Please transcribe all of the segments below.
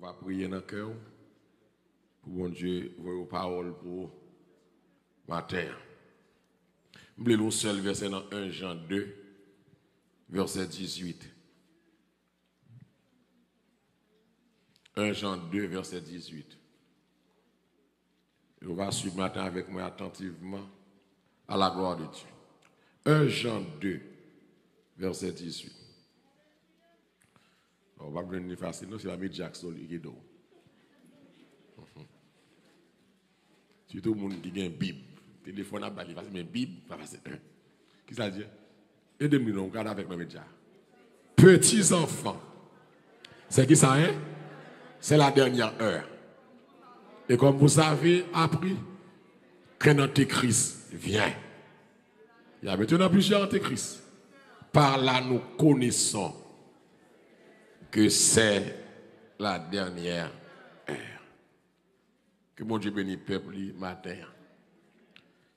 On va prier dans le cœur pour bon Dieu, vos paroles pour matin. Je voulais le seul verset dans 1 Jean 2, verset 18. 1 Jean 2, verset 18. Et on va suivre matin avec moi attentivement à la gloire de Dieu. 1 Jean 2, verset 18. On va venir facile, c'est la média Jackson qui est là. Si tout le monde qui a une Bible, téléphone à balle, mais Bible, pas facile. Qui ça dit? Aidez-moi, on regarde avec mes médias. Petits enfants. C'est qui ça, hein? C'est la dernière heure. Et comme vous avez appris, qu'un antéchrist vient. Il y a maintenant plusieurs antéchrists. Par là, nous connaissons que c'est la dernière heure. Que mon Dieu bénisse le peuple matin.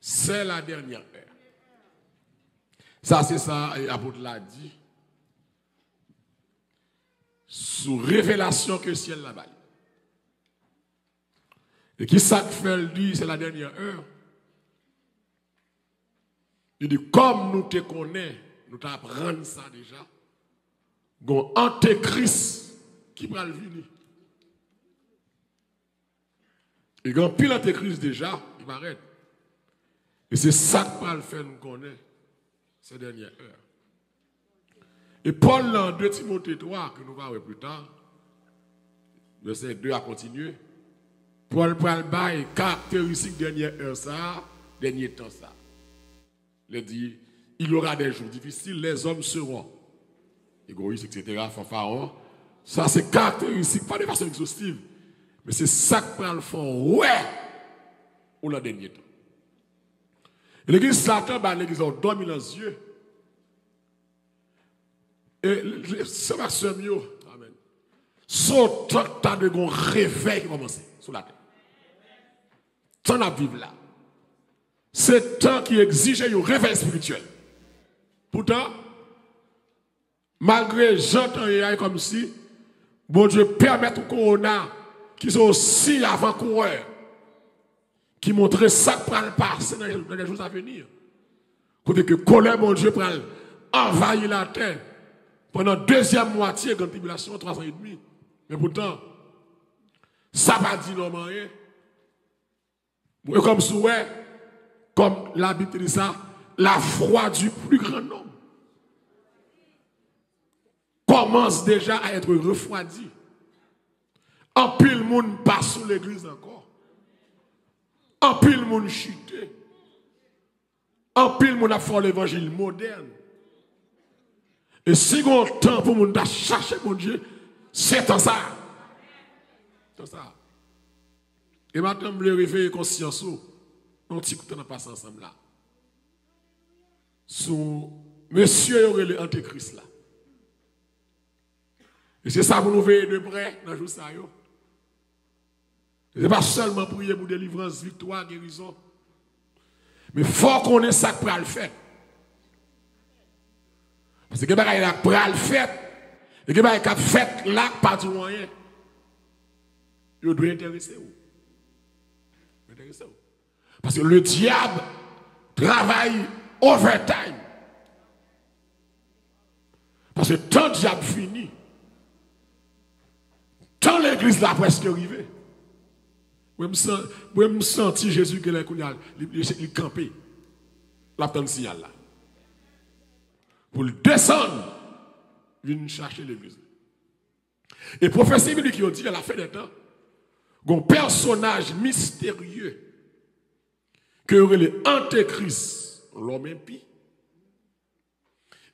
C'est la dernière heure. Ça, c'est ça, l'apôtre l'a dit. Sous révélation que le ciel là-bas. Et qui ça fait le dit, c'est la dernière heure. Il dit, comme nous te connaissons, nous t'apprenons ça déjà. Gon antéchrist qui va le venir. Et quand pile antéchrist déjà, il va arrêter. Et c'est ça que va le faire nous connaître ces dernières heures. Et Paul dans 2 Timothée 3, que nous allons voir plus tard, verset 2 à continuer, Paul parle de caractéristiques dernière heure ça, dernier temps ça. Il dit, il y aura des jours difficiles, les hommes seront égoïstes, etc., fanfarons. Ça, c'est caractéristique, pas de façon exhaustive, mais c'est ça que prend le fond, ouais, au dernier temps. Et l'église Satan, l'église a dormi dans les yeux. Et c'est ma soeur, amen. Son temps de gon réveil qui commence sur la terre. Temps à vivre là. C'est temps qui exige un réveil spirituel. Pourtant, malgré j'entends comme si, bon Dieu permet au corona, qui sont aussi avant-coureurs, qui montrent ça pour le passer dans les jours à venir. Côté que colère, mon Dieu, pour envahir la terre pendant deuxième moitié de la tribulation, 3 ans et demi. Mais pourtant, ça va dire non rien. Et comme souhait, comme la Bible dit ça, la foi du plus grand nombre commence déjà à être refroidie. En pile monde passe sous l'église encore. En pile monde chuté. En pile monde a fait l'évangile moderne. Et si on a temps pour monde à chercher mon Dieu, c'est dans ça. C'est ça. Et maintenant, je vais réveiller conscience. On petit coup de passer ensemble là. Sous monsieur aurait le antéchrist là. Et c'est ça pour nous veiller de près dans le jour ça. Ce n'est pas seulement prier pour délivrance, victoire, guérison. Mais il faut qu'on ait ça pour le faire. Parce que il y a pour le faire. Et il y a fait là par du moyen. Il doit intéresser vous. Parce que le diable travaille overtime. Parce que tant le diable finit, tant l'église l'a presque arrivé. Vous me sentez Jésus qui est campé. La tente signal là. Pour le descendre, venir chercher l'église. Et prophétie qui a dit à la fin des temps, un personnage mystérieux que le antéchrist, l'homme impie,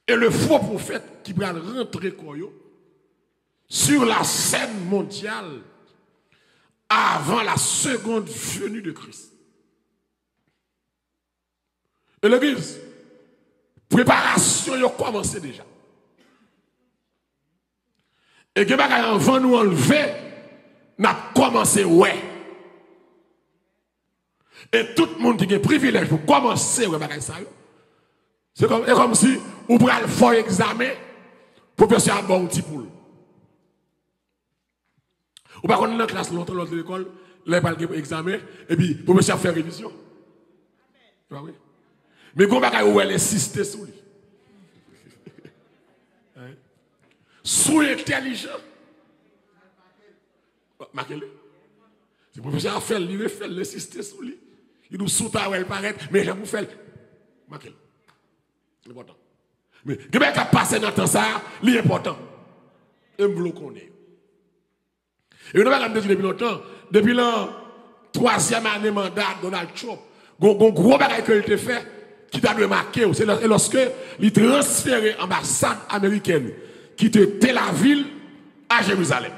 et le faux prophète qui va rentrer sur la scène mondiale avant la seconde venue de Christ. Et l'église, préparation a commencé déjà. Et que avant nous enlever, n'a commencé ouais. Et tout le monde qui a un privilège pour commencer ouais ça. C'est comme si vous prenez le fort examen pour faire un bon petit poule. Ou pas qu'on est dans la classe longtemps dans l'école, les balles pour examen, et puis pour monsieur faire révision. Oui. Mais quand on va insister sur lui. Sous intelligent. Marquez-le. C'est le professeur a fait, il refait l'insister sur lui. Il nous soutient, elle paraît, mais j'aime vous faire. Marquez-le. C'est important. Mais quelqu'un qui a passé dans le temps, ça, c'est important. Et vous le connaissez. Et nous avons dit depuis longtemps, depuis la 3e année mandat de Donald Trump, un gros bagage qu'il a fait, qui t'a remarqué, c'est lorsque il transféré l'ambassade américaine, qui était Tel Aviv à Jérusalem.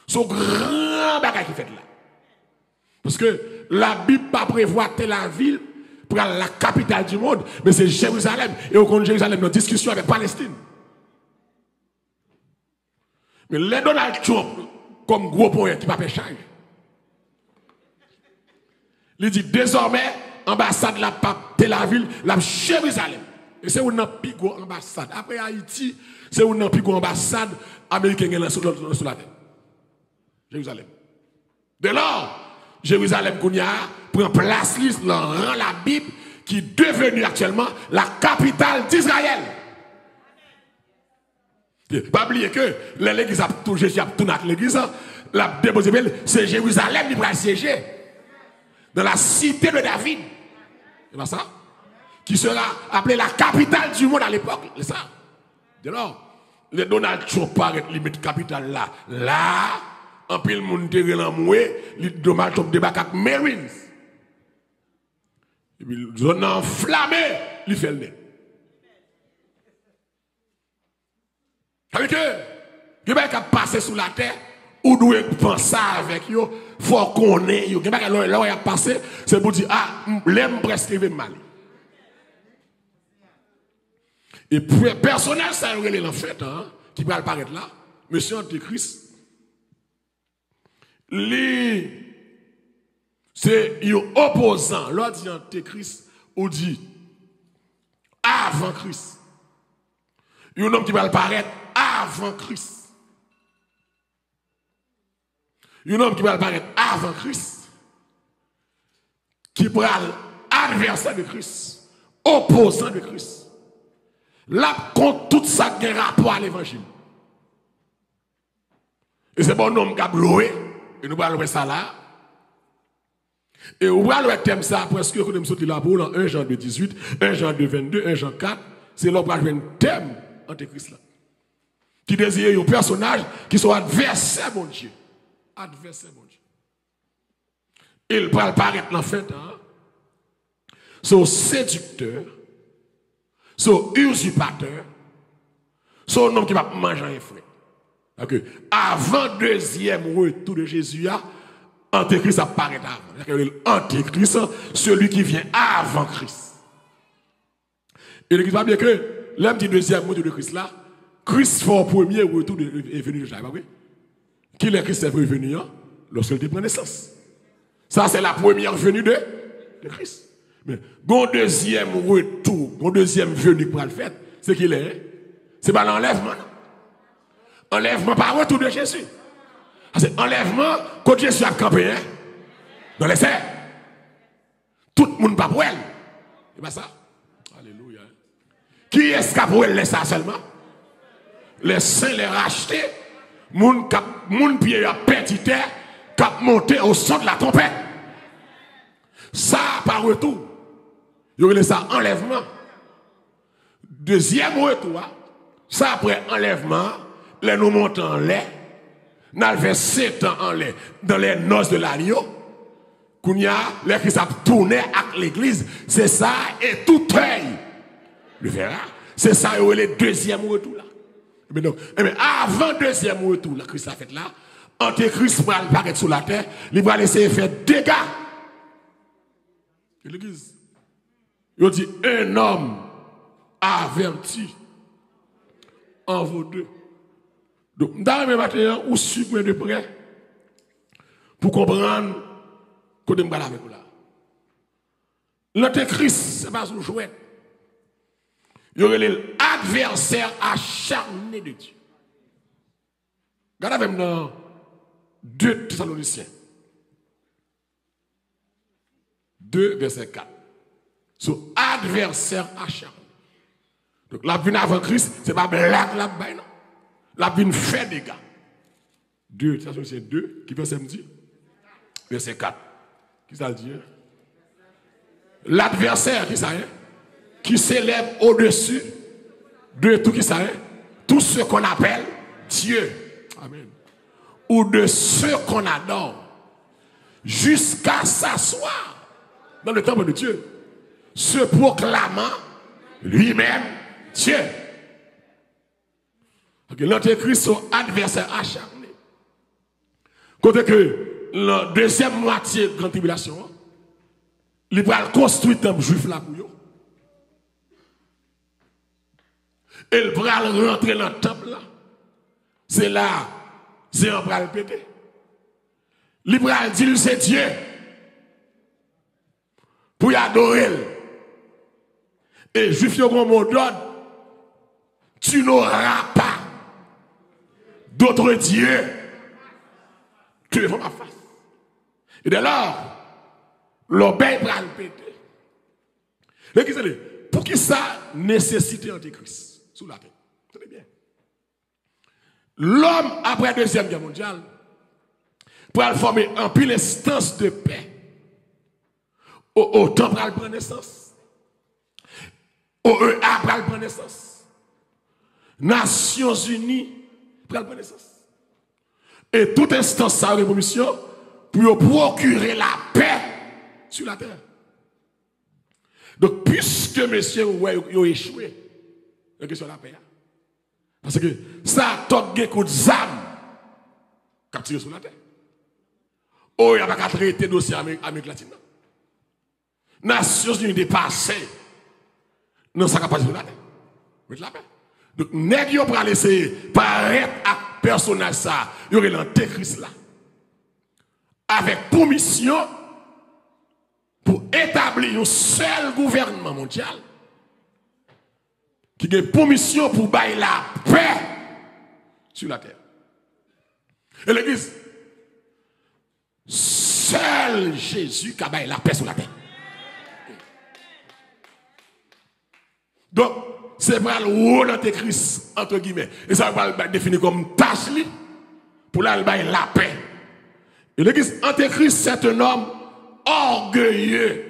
Son grand bagage qui fait là. Parce que la Bible ne prévoit pas Tel Aviv pour la capitale du monde, mais c'est Jérusalem. Et au compte Jérusalem, dans discussion avec Palestine. Mais les Donald Trump, comme gros point qui va faire changer. Il dit désormais, ambassade la pape Tel Aviv, la Jérusalem. Et c'est une plus grande ambassade. Après Haïti, c'est une plus grande ambassade américaine sur la terre. Jérusalem. Dès lors, Jérusalem prend place dans rang la Bible qui est devenue actuellement la capitale d'Israël. Pas oublier que l'église a tout l'église, la déposé, c'est Jérusalem qui va siéger dans la cité de David. C'est pas ça? Qui sera appelée la capitale du monde à l'époque. C'est ça. Dès lors, le Donald Trump paraît limite capitale là. Là, en pile monde terre l'amoué, le Donald Trump débarque avec Marines. Et puis, zone enflammée, il fait le nez. Avec eux, il y a qui passé sous la terre, ou doit penser avec eux, il faut qu'on ait, il y a qui a passé, c'est pour dire, ah, l'aime presque mal. Et personnel, ça a en fait, hein, qui va apparaître là, monsieur Antéchrist, c'est un opposant, l'autre dit Antéchrist, ou dit avant Christ. Il y a un homme qui va apparaître avant Christ. Il y a un homme qui va apparaître avant Christ, qui va adversaire de Christ, opposant de Christ. Là, contre tout ça qui a rapport à l'évangile. Et c'est bon homme qui a bloué, et nous allons voir ça là. Et on va le thème ça, presque que nous sommes là pour 1 Jean 18, 1 Jean 22, 1 Jean 4, c'est là où on va jouer un thème antéchrist là. Qui désire un personnage qui soit adversaire mon Dieu. Adversaire mon Dieu. Il va apparaître en fait, hein. Son séducteur, son usurpateur, son homme qui va manger un frère. Okay. Avant le deuxième retour de Jésus, Antéchrist apparaît avant. Antéchrist, celui qui vient avant Christ. Et l'église va bien que l'homme du deuxième retour de Christ là, Christ fait le premier retour est venu déjà. Qui est Christ est venu lorsqu'il prend naissance. Ça, c'est la première venue de Christ. Mais bon deuxième retour, bon deuxième venue pour le faire, c'est qu'il est. C'est pas l'enlèvement. Enlèvement par retour de Jésus. C'est enlèvement quand Jésus a campé dans les serres. Tout le monde pas pour elle. C'est pas ça. Alléluia. Qui est-ce qui a pour elle ça seulement? Les saints les rachetés. Moun pied à petit terre, cap monté au son de la trompette. Ça par retour. Il y a ça enlèvement. Deuxième retour, ça après enlèvement, les nous montons en lait, nous avons fait 7 ans en lait dans les noces de l'agneau. Kounya, les qui savent tourner avec l'église, c'est ça, et tout œil le verra. C'est ça, il y a le deuxième retour là. Mais donc, avant le deuxième retour, là, Christ a fait là, Antéchrist va apparaître sur la terre, il va laisser faire dégâts. L'église, il dit un homme averti en vos deux. Donc, dans le même matin, ou suivre de près pour comprendre que je me parle avec vous là. L'Antéchrist, ce n'est pas un jouet. Il y aurait l'adversaire acharné de Dieu. Regardez même dans 2 Thessaloniciens. 2, verset 4. Sur adversaire acharné. Donc la vie avant Christ, ce n'est pas blague la baille, non. La vie fait des gars. 2, Thessaloniciens 2, qui verset me dit? Verset 4. Qui ça dit? L'adversaire, qui ça est? Qui s'élève au-dessus de tout qui ça est? Tout ce qu'on appelle Dieu. Amen. Ou de ceux qu'on adore. Jusqu'à s'asseoir dans le temple de Dieu. Se proclamant lui-même Dieu. Okay, l'antéchrist son adversaire acharné. Côté que la deuxième moitié de la grande tribulation, il va construire un temple juif là pour eux. Et il va rentrer dans le temple là. C'est là, c'est un bras le péter. Il va dire c'est Dieu. Pour y adorer. Et les juifs ont un mot d'ordre. Tu n'auras pas d'autre Dieu que devant ma face. Et dès lors, l'obéi va le péter. Pour qui ça nécessite l'antéchrist sous la terre? Tenez bien. L'homme, après la Deuxième Guerre mondiale, pour former un pile instance de paix, au temps pour prendre naissance, au EA pour prendre naissance, Nations Unies pour prendre naissance. Et toute instance sa révolution pour procurer la paix sur la terre. Donc, puisque monsieur a échoué, la question de la paix. Parce que ça a un coup de zame capturé sur la terre. Oh, il n'y a pas qu'à traiter le dossier Amérique latine. Nations Unies dépassées dans sa capacité de la terre. Mettre la paix. Donc, nèg yo pour laisser paraître à personnage ça, il y aurait l'antéchrist là. Avec pour mission pour établir un seul gouvernement mondial qui a pour mission pour bailler la paix sur la terre. Et l'église, seul Jésus qui a baillé la paix sur la terre. Donc, c'est pas le rôle d'antéchrist, entre guillemets. Et ça va le définir comme tâche pour la paix. Et l'église antéchrist, c'est un homme orgueilleux.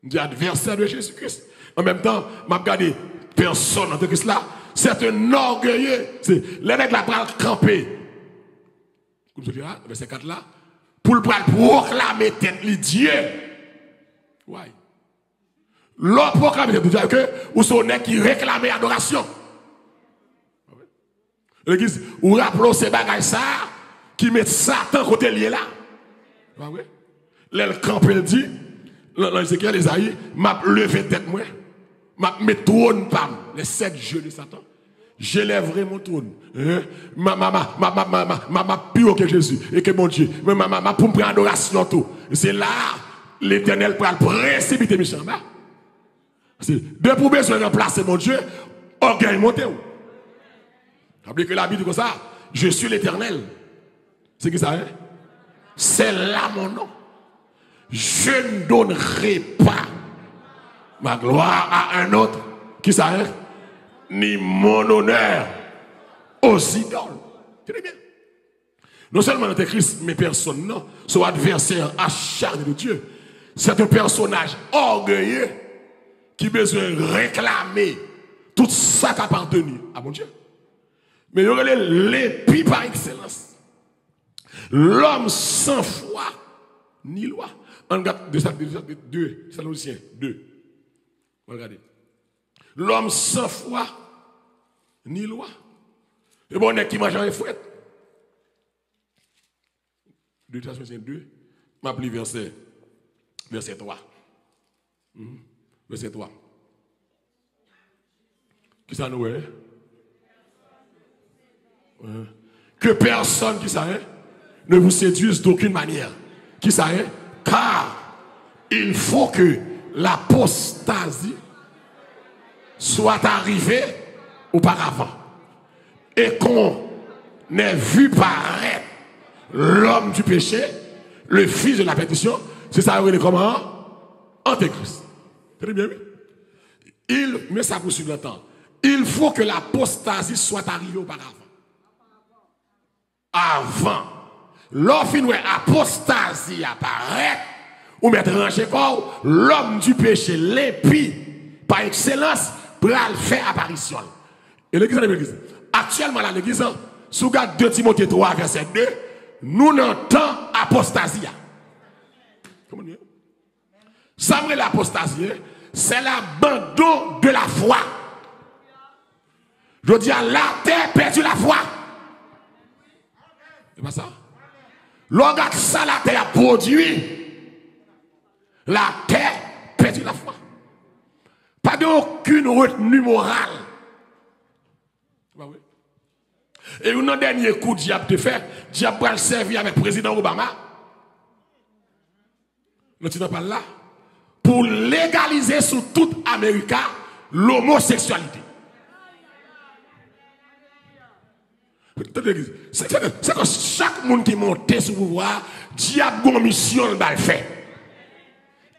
Du adversaire de Jésus-Christ. En même temps, je regarde personne antéchrist là. C'est un orgueilleux. C'est les nègres là pour camper. Comme je dis là, verset 4 là. Pour le proclamer tête de Dieu. Ouais. L'autre proclame pour dire que ou son nèg qui réclame adoration. L'église, ou rappelons ces bagages ça qui met Satan côté lié là. Le camp il dit dans Ézéchiel Isaïe, m'a levé tête moi, m'a mis trône pam les 7 jeux de Satan. J'élèverai mon trône. Ma plus que Jésus et que mon Dieu. Ma pour me prendre adoration tout. C'est là l'Éternel pour précipiter mes chambres. De pour besoin de remplacer mon Dieu, orgueil monté. Rappelez que la Bible dit comme ça, je suis l'Éternel. C'est qui ça, hein? C'est là mon nom. Je ne donnerai pas ma gloire à un autre. Qui ça, hein? Ni mon honneur aux idoles. Très bien. Non seulement l'antéchrist, mais personne, non, son adversaire acharné de Dieu. C'est un personnage orgueilleux qui a besoin de réclamer tout ça qui appartenu à mon Dieu. Mais il y aurait l'épi par excellence. L'homme sans foi ni loi. On regarde 2 Thessaloniciens 2. Regardez. L'homme sans foi ni loi. Et bon, on est qui mange un fouet. 2 Thessaloniciens 2. M'appelle verset 3. Verset 3. Qui ça nous est? Que personne qui ça est ne vous séduise d'aucune manière. Qui ça est? Car il faut que l'apostasie soit arrivée auparavant et qu'on n'est vu paraître l'homme du péché, le fils de la perdition. C'est ça, il est comment? Antéchrist. Très bien, oui. Il met ça pour suivre le temps. Il faut que l'apostasie soit arrivée auparavant. Avant. Lorsqu'il y a apostasie apparaît, ou mettre rangé corps, l'homme du péché, l'impie, par excellence, pour faire apparition. Et l'église, actuellement, dans l'église, sous garde 2 Timothée 3, verset 2, nous n'entendons apostasie. Comment dire? Ça me l'apostasie, c'est l'abandon de la foi. Je dis à la terre perdu la foi. C'est pas ça? L'organe ça, la terre a produit. La terre perdu la foi. Pas d'aucune retenue morale. Et un dernier coup, diable te fait, diable va le servir avec le président Obama. Nous ne pas là. Pour légaliser sous toute Amérique l'homosexualité. C'est que chaque monde qui monte sur le pouvoir, diable a une mission dans le fait.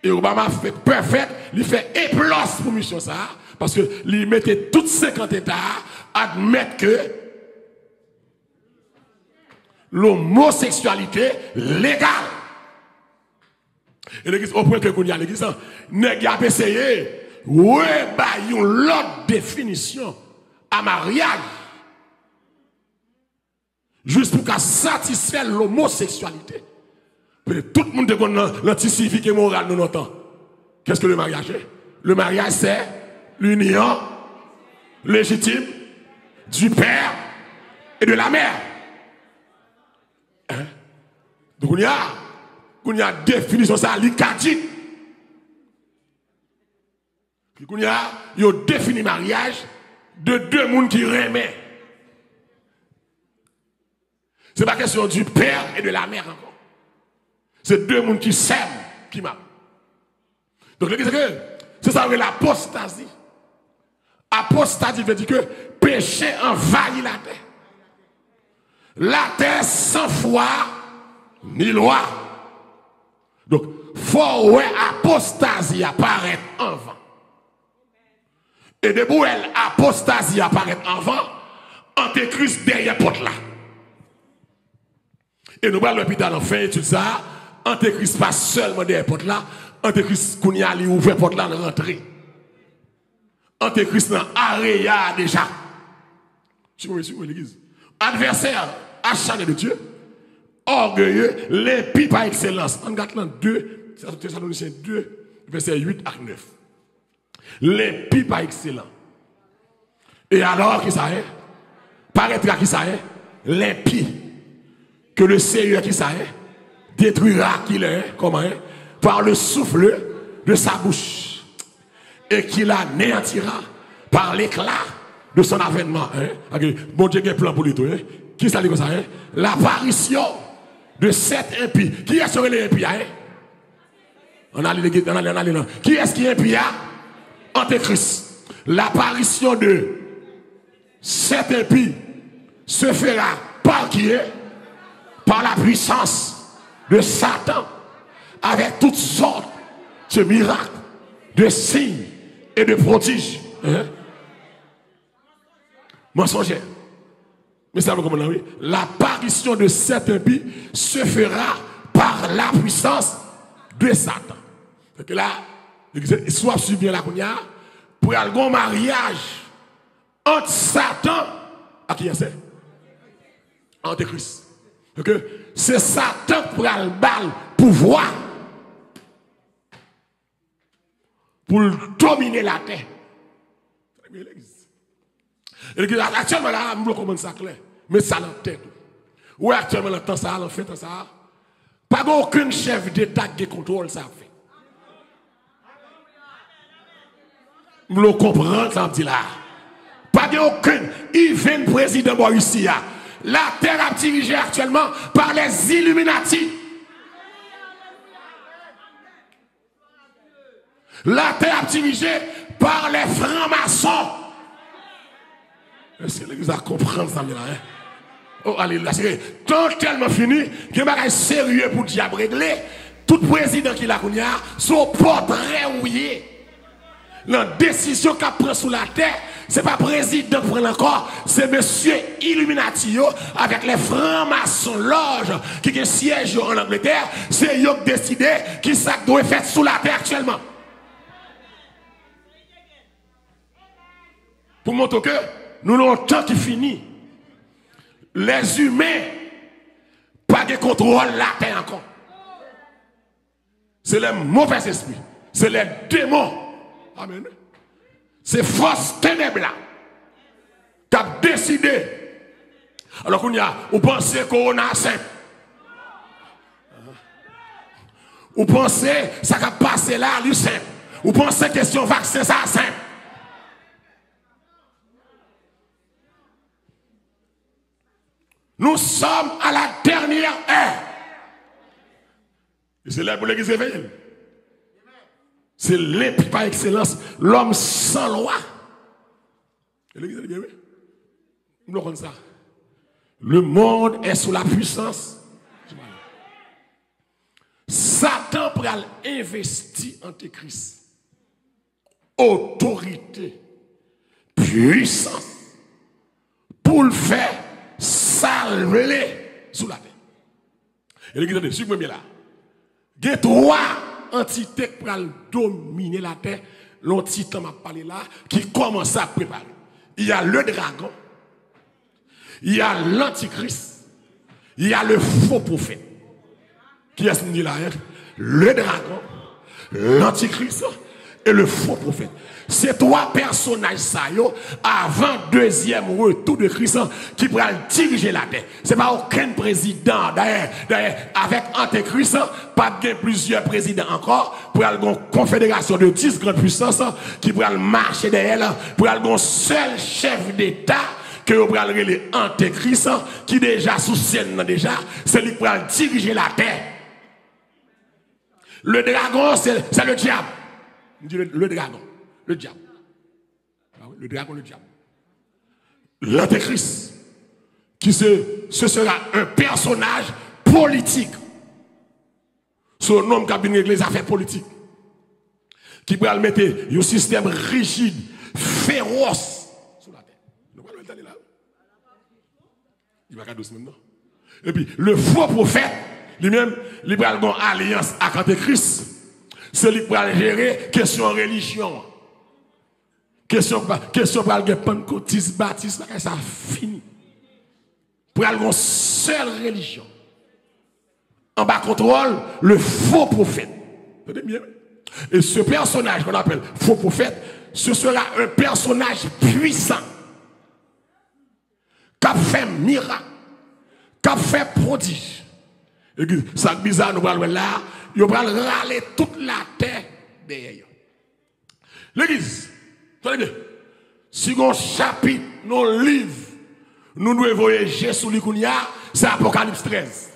Et Obama fait parfait, il fait éplose pour mission ça, parce que il mettait toutes 50 États à admettre que l'homosexualité légale. Et l'église, au point que qu'on y a l'église, n'est pas essayé, ouais, bah, une autre définition à mariage. Juste pour qu'à satisfaire l'homosexualité. Tout le monde est l'anti-civique et moral nous entend. Qu'est-ce que le mariage est? Le mariage, c'est l'union légitime du père et de la mère. Hein? Donc, il y a définition ça, l'icadique. Il y a défini mariage de 2 mondes qui remettent. Ce n'est pas question du père et de la mère encore. C'est 2 mondes qui s'aiment, qui m'aiment. Donc, c'est ça l'apostasie. Apostasie veut dire que péché envahit la terre. La terre sans foi ni loi. Donc, il faut que l'apostasie apparaît avant. Et de où elle apostasie apparaît avant, Antéchrist derrière porte là. Et nous allons l'hôpital en fin étude ça. Antéchrist pas seulement derrière porte là. Antéchrist kounya li ouvert porte là rentrer. Antéchrist nan aréa déjà. Tu vois monsieur l'église. Adversaire acharné de Dieu. Orgueilleux, l'impie par excellence. En Galates 2, Thessaloniciens 2, verset 8 à 9. L'impie par excellence. Et alors, qui ça est? Paraîtra qui ça est? L'impie. Que le Seigneur qui ça est? Détruira qu'il est, comment est? Par le souffle de sa bouche. Et qu'il anéantira par l'éclat de son avènement. Hein? Okay. Bon Dieu a un plan pour lui tout. Hein? Qui ça dit comme ça? Hein? L'apparition de 7 impies. Qui est-ce que les impies? Hein? On a là. Qui est-ce qui est impie? Antéchrist. L'apparition de 7 impies se fera par qui est? Par la puissance de Satan, avec toutes sortes de miracles, de signes et de prodiges. Hein? Mensongère. Mais ça vous comprenez, oui? L'apparition de cet impie se fera par la puissance de Satan. Donc là, soit suivre bien la cognac, pour avoir un mariage entre Satan à qui est-ce? Antéchrist. Donc c'est Satan pour avoir le pouvoir pour dominer la terre. Actuellement, là, nous comprenons ça clair. Mais ça dans la tête. Oui, actuellement, dans le temps, ça, en fait, ça. Pas aucun chef d'État qui contrôle ça. Nous comprenons ça, dit là. Pas aucun. Il vient le président Borissi. La terre est dirigée actuellement par les Illuminati. La terre est dirigée par les francs-maçons. Est-ce que l'église a compris ça là? Oh, alléluia. C'est tant tellement fini, qu'il y a un bagage sérieux pour diable régler. Tout président qui l'a connu, son portrait ouillé. La décision qu'a pris sous la terre, ce n'est pas le président qui prend encore, c'est monsieur Illuminati avec les francs-maçons loges qui siègent en Angleterre. C'est eux qui décident qui ça doit faire sous la terre actuellement. Pour montrer que nous avons un temps qui finit. Les humains, pas de contrôle la terre encore. C'est les mauvais esprits, c'est les démons. Amen. C'est force ténèbres là. Tu as décidé. Alors qu'on y a, vous pensez qu'on a simple. Vous pensez ça va passer là, lui simple. Vous pensez question vaccin, ça simple. Nous sommes à la dernière heure. Et c'est là pour l'église réveillée. C'est l'épée par excellence, l'homme sans loi. Et l'église dit bien, oui. Nous comprenons ça. Le monde est sous la puissance. Satan pour investir en Christ. Autorité, puissance, pour le faire salver sous la terre. Et l'église dit, suis-moi bien là. Il y a trois entités qui pour dominer la terre. L'entité m'a parlé là, qui commence à préparer. Il y a le dragon, il y a l'antichrist, il y a le faux prophète. Qui est-ce qui dit là? Le dragon, l'antichrist et le faux prophète. Ces trois personnages ça avant deuxième retour de Christ qui pourra diriger la terre. C'est pas aucun président d'ailleurs avec Antéchrist, pas de plusieurs présidents encore pour aller une confédération de 10 grandes puissances qui pourra marcher derrière pour aller un seul chef d'État que vous pourrez aller Antéchrist qui déjà sous scène déjà, c'est lui qui pourra diriger la terre. Le dragon c'est le diable. Le dragon. Le diable. Ah oui, le dragon, le diable. L'antéchrist, ce sera un personnage politique. Son nom qui a bien réglé les affaires politiques. Qui pourra mettre un système rigide, féroce sur la terre. Nous allons le là. Il va faire doucement, non? Et puis, le faux prophète, lui-même, il va avoir une alliance avec l'antéchrist. C'est lui qui va gérer question religion. Question pour aller pentecôtiste, baptiste, ça fini. Pour aller une seule religion. En bas contrôle, le faux prophète. Vous bien? Et ce personnage qu'on appelle faux prophète, ce sera un personnage puissant. Qui a fait miracle, qui a fait prodige. Et ça bizarre, nous allons là, il va râler toute la terre derrière. L'église. Tenez bien. Si on chapitre nos livres, nous devons voyager sur l'Ikounia, c'est Apocalypse 13.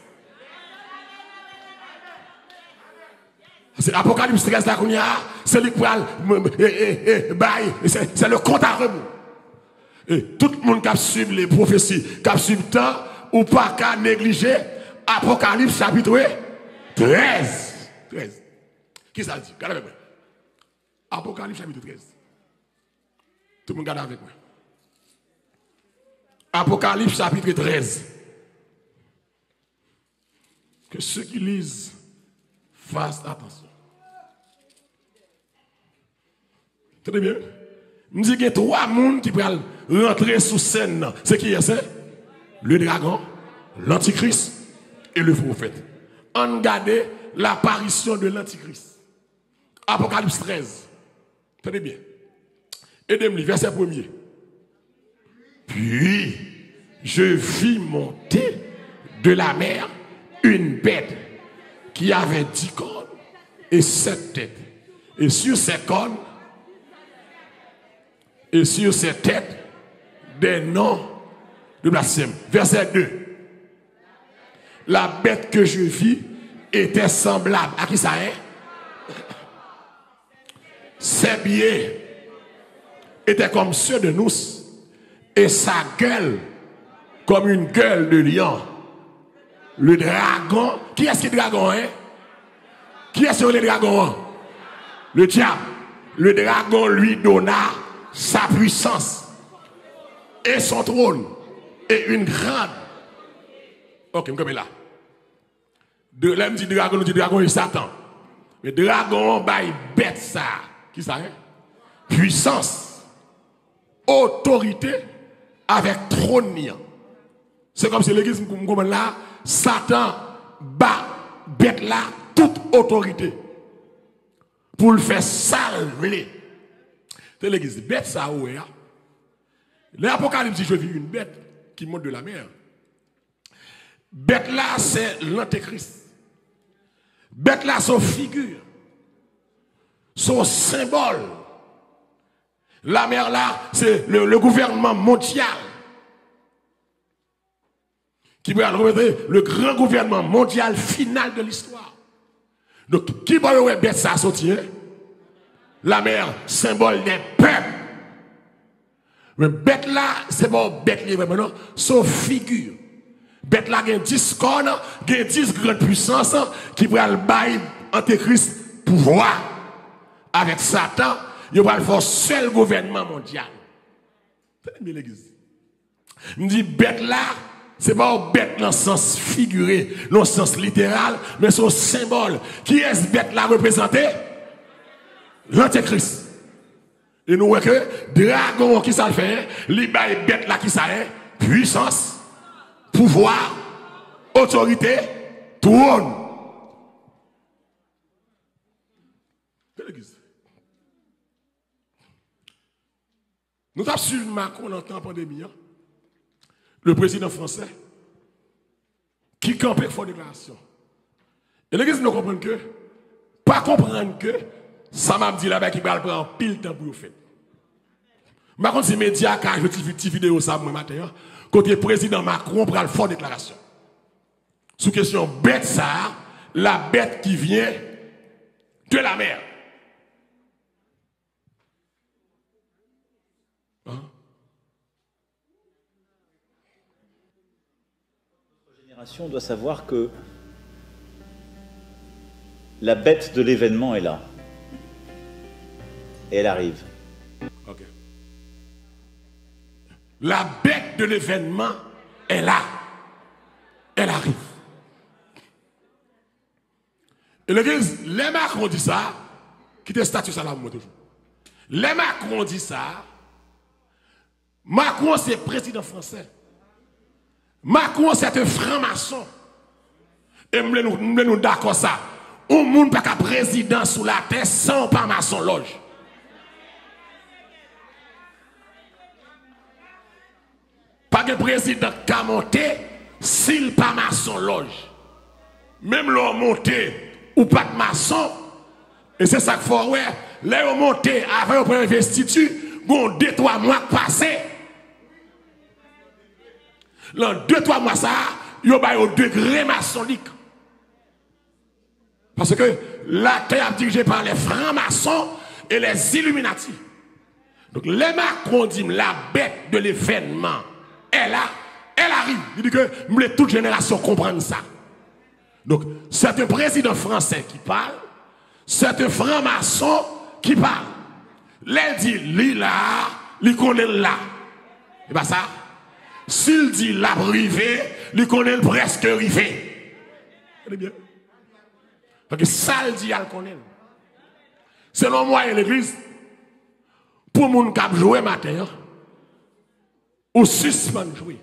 C'est Apocalypse 13 l'Ikounia, c'est c'est le compte à rebours. Et tout le monde qui a suivi les prophéties, qui a suivi le temps, ou pas qu'à négliger Apocalypse chapitre 13. 13. Qui ça dit? Regardez avec moi. Apocalypse chapitre 13. Tout le monde regarde avec moi. Apocalypse chapitre 13. Que ceux qui lisent fassent attention. Très bien. Je dis qu'il y a trois mondes qui peuvent rentrer sous scène. C'est qui est-ce? Le dragon, l'antichrist et le prophète. On regarde l'apparition de l'antichrist. Apocalypse 13. Très bien. Aidez-moi, verset 1er. Puis, je vis monter de la mer une bête qui avait 10 cornes et 7 têtes. Et sur ces cornes, et sur ses têtes, des noms de blasphème. Verset 2. La bête que je vis était semblable à qui ça est? Ses pieds étaient comme ceux de nous et sa gueule comme une gueule de lion. Le dragon, qui est-ce qui est le dragon, hein? Qui est-ce le dragon? Le diable. Le dragon lui donna sa puissance et son trône et une grande. Ok, je là. De l'homme dit dragon, nous dit dragon et Satan. Mais dragon, bah, il bête ça. Qui ça, hein? Puissance, autorité avec trône. C'est comme si l'église, comme là, Satan bat bête là toute autorité pour le faire salver. C'est l'église bête ça où est. L'Apocalypse dit je vis une bête qui monte de la mer. Bête là c'est l'antéchrist. Bête là son figure, son symbole. La mer là c'est le gouvernement mondial qui va remettre le grand gouvernement mondial final de l'histoire. Donc, qui va le bête ça sortir? La mer, symbole des peuples. Mais bête là, c'est pas bête libre maintenant, sauf figure. Bête là, il y a 10 cornes, il y a 10 grandes puissances qui vont le bail antéchrist pouvoir. Avec Satan, il va le faire seul gouvernement mondial. C'est bien l'église. Il dit bête là, c'est pas bête dans le sens figuré, dans le sens littéral, mais son symbole. Qui est ce bête là représenté? L'antéchrist. Et nous voyons que dragon qui ça le fait, les bête là qui ça est, puissance, pouvoir, autorité, trône. Nous avons suivi Macron en temps de pandémie. Le président français, qui campait fort déclaration. Et l'église nous comprend que, pas comprendre que, ça m'a dit là-bas qui va prendre pile temps pour le faire. Par contre, ces médias, quand je fais une vidéo ça matin, côté président Macron prend le fort déclaration. Sous question bête ça, la bête qui vient de la mer. On doit savoir que la bête de l'événement est là. Et elle arrive. Ok. La bête de l'événement est là. Elle arrive. Et l'église, les Macron dit ça, qui était statut à la moi toujours. Les Macron dit ça. Macron, c'est président français. Macron, c'est un franc-maçon. Et nous d'accord ça. On ne peut pas président sous la terre sans pas maçon loge. Pas de président qui a monté s'il pas maçon loge. Même l'on monté ou pas de maçon. Et c'est ça qu'il faut voir. Là, on monté avant un investiture, on 2-3 mois passés. Dans 2-3 mois, ça, il y a au degré maçonnique. Parce que la terre est dirigée par les francs-maçons et les Illuminati. Donc, les Macron dit la bête de l'événement est là, elle arrive. Il dit que toute génération comprenne ça. Donc, c'est un président français qui parle, c'est un franc-maçon qui parle. Il dit, lui là, il connaît là. Et pas ça? S'il dit la privé, il connaît presque rivé. C'est bien. Parce que ça, il dit, il connaît. Selon moi et l'église, pour les gens qui jouent matin, ou suspend jouer.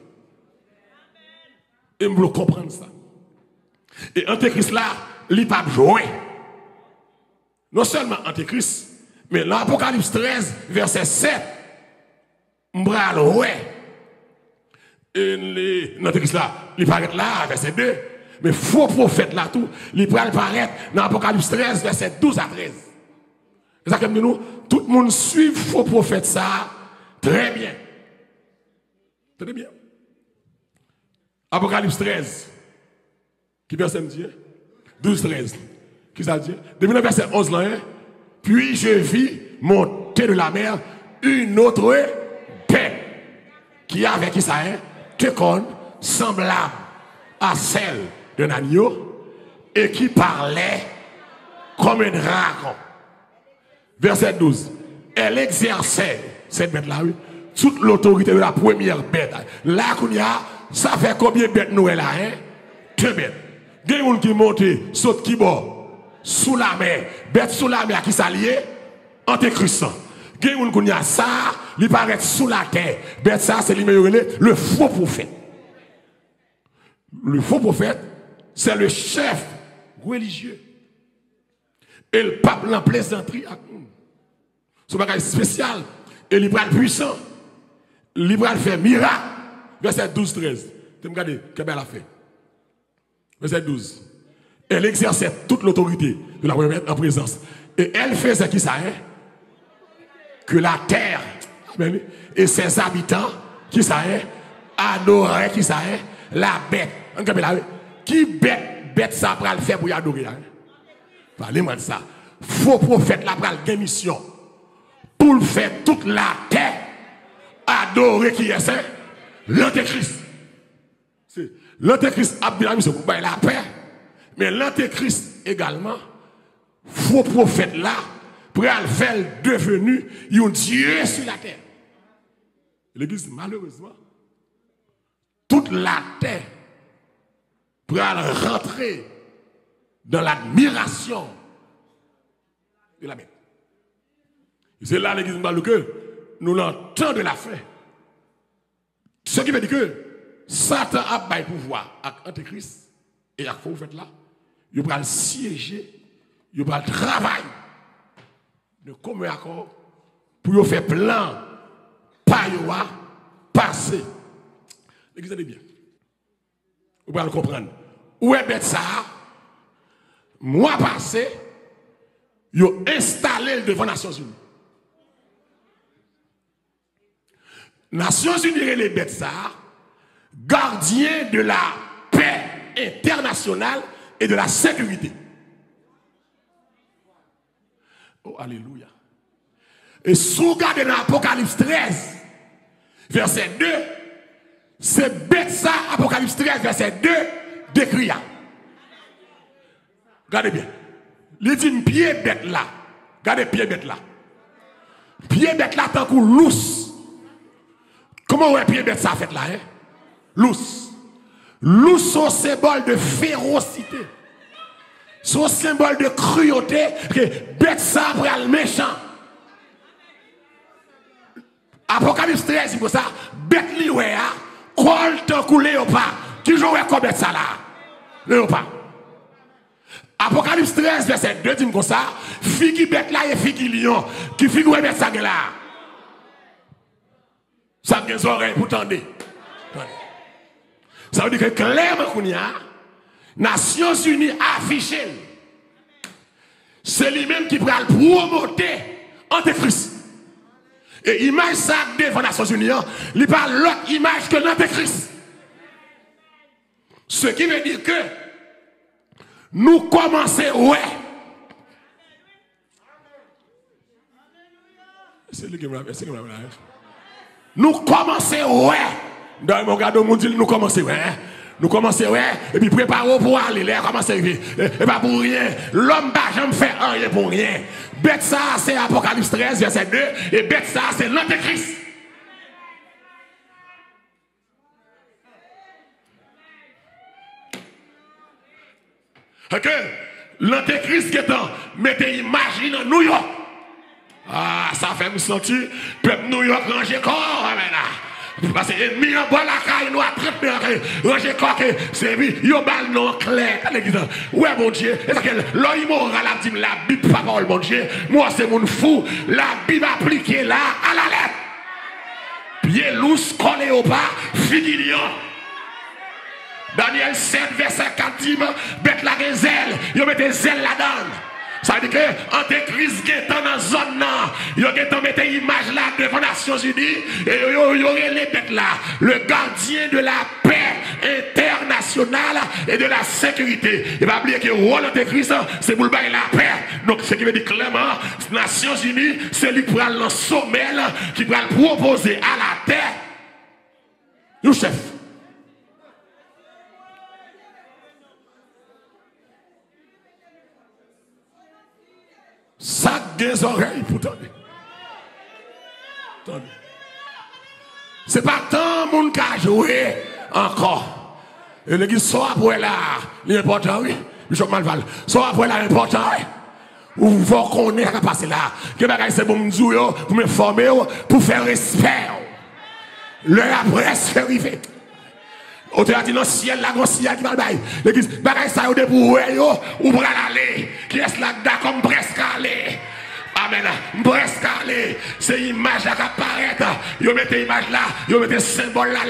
Et je veux comprendre ça. Et Antéchrist là, il ne peut pas jouer. Non seulement Antéchrist, mais l'Apocalypse 13, verset 7, je vais jouer. Et l'Antéchrist là, il paraît là, verset 2. Mais faux prophète là tout, il peut apparaître dans l'Apocalypse 13, verset 12 à 13. C'est ça que nous, tout le monde suit faux prophète ça très bien. Très bien. Apocalypse 13. Qui verset me dit 12-13. Qui ça dit? Depuis le verset 11 là, puis je vis monter de la mer une autre bête qui avait qui ça, te cornes semblables à celles d'un agneau et qui parlait comme un dragon. Verset 12. Elle exerçait, cette bête-là, oui, toute l'autorité de la première bête. Là, ça fait combien de bêtes nous là, hein? 2 bêtes. Il y a des gens qui montent, sautent qui bord, sous la mer. Bête sous la mer qui s'allie, antéchrist. Il y a des gens qui ont ça, il paraît sous la terre. Bête ça, c'est le faux prophète. Le faux prophète, c'est le chef religieux. Et le pape l'en plaisanterie avec nous. C'est un bagage spécial. Et il est puissant. Il va faire miracle. Verset 12-13. Tu me regardes, qu'est-ce qu'elle a fait? Verset 12. Elle exerçait toute l'autorité de la première en présence. Et elle faisait qui ça est? Que la terre et ses habitants, qui ça est? Adoraient qui ça est? La bête. Qui bête ça pour le faire pour y adorer? Parlez-moi de ça. Faux prophète là pour la mission. Pour le faire toute la terre. Adorer qui est ça? L'antéchrist. L'antéchrist a bien la mission pour la paix. Mais l'antéchrist également, faux prophète là, pour le faire devenu un Dieu sur la terre. L'église, malheureusement, toute la terre pour rentrer dans l'admiration de la bête. C'est là l'église que nous l'entendons de la fin. Ce qui veut dire que Satan a bail pouvoir avec Antéchrist et avec vous faites là, il va le siéger, il va le travailler de commun accord pour faire plan, pas passer. L'église est bien. Vous allez le comprendre. Où est bête ça? Mois passé, ils ont installé devant les Nations Unies. Nations Unies et les bêtes ça, gardiens de la paix internationale et de la sécurité. Oh, alléluia. Et si vous regardez dans Apocalypse 13, verset 2, c'est bête ça, Apocalypse 13, verset 2, décrit. Regardez bien. Il dit pied bête là. Regardez pied bête là. Pied bête là tant que lousse. Comment est pied bête ça fait là, hein? Lousse. Lousse son symbole de férocité. Son symbole de cruauté. Que bête ça pour le méchant. Apocalypse 13, c'est pour ça. Bête li ouais, col tant que léopard. Qui joue comme bête ça là? Léopard. Apocalypse 13, verset 2, dit comme ça. Figi bête là et figi lion. Qui figure bête ça là? Ça a des oreilles pour tendre. Ça veut dire que clairement, Nations Unies affiché. C'est lui-même qui pourra promoter Antéchrist. Et image ça devant Nations Unies, il parle l'autre image que l'Antéchrist. Ce qui veut dire que nous commençons, ouais. C'est lui qui me l'a dit. Nous commençons, ouais. Dans mon gars, nous commençons, ouais. Nous commençons, ouais. Et puis préparons pour aller, là, commencer. Et pas pour rien. L'homme n'a jamais fait rien pour rien. Bête ça, c'est Apocalypse 13, verset 2. Et bête ça, c'est l'Antéchrist. Ok? L'Antéchrist qui est en, mettez imagine en New York. Ah, ça fait me sentir, peuple New York ranger corps, parce que l'ennemi en bas la caille, nous a traité, ranger corps, c'est lui, il y a balle non clair. Ouais, mon Dieu, et ça que l'homme moral a dit, la Bible, pas parole, mon Dieu, moi c'est mon fou, la Bible appliquée là, à la lettre. Pied lousse, collé au pas, figilion. Daniel 7, verset 4 dit, bête la zèle, il met des zèles là-dedans. Ça veut dire que Antéchrist qui est dans la zone, il y a une image là devant les Nations Unies et il y aurait les bêtes là, le gardien de la paix internationale et de la sécurité. Il va oublier que le rôle d'Antéchrist, c'est pour le bail la paix. Donc, ce qui veut dire clairement, les Nations Unies, c'est lui qui prend le sommet, qui va proposer à la terre, le chef. des oreilles pour entendre. C'est pas tant monde qui a joué encore. Et l'église soit après là, l'important, oui. Bishop Malval, soit après là, l'important, oui. Ou vous connaissez ce qui passe là. Que c'est pour me dire, pour me former, pour faire respect. L'heure après, c'est arrivé. On te a dit dans le ciel, la grosse ciel qui va le bail. L'église, bagaille ça, ou pour ou pour aller. Qui est là, comme presque aller. Amen. Presque aller. C'est l'image là qui apparaît. Vous mettez l'image là, vous mettez le symbole là.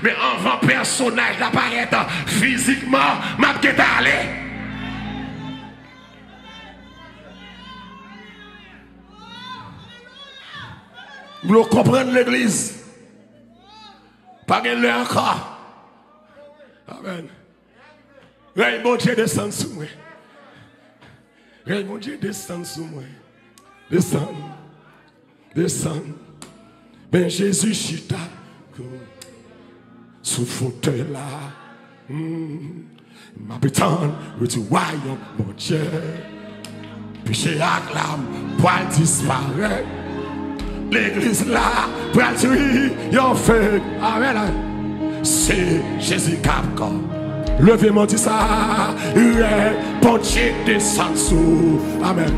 Mais avant personnage d'apparaître physiquement, m'a qu'est allé. Vous voulez comprendre l'église? Pas de l'heure encore. Amen. Règne mon Dieu descend sous moi. Règne mon Dieu descend sous moi. Descend. Descend. Ben Jésus chita. Sous fauteuil là. M'habitant. Tu royaume mon Dieu. Péché acclame. Poil disparaît. L'église là. Poil tuer. Y'en fait. Amen. C'est Jésus qui a levé mon Dieu ça. Bon Dieu descend sous. Amen.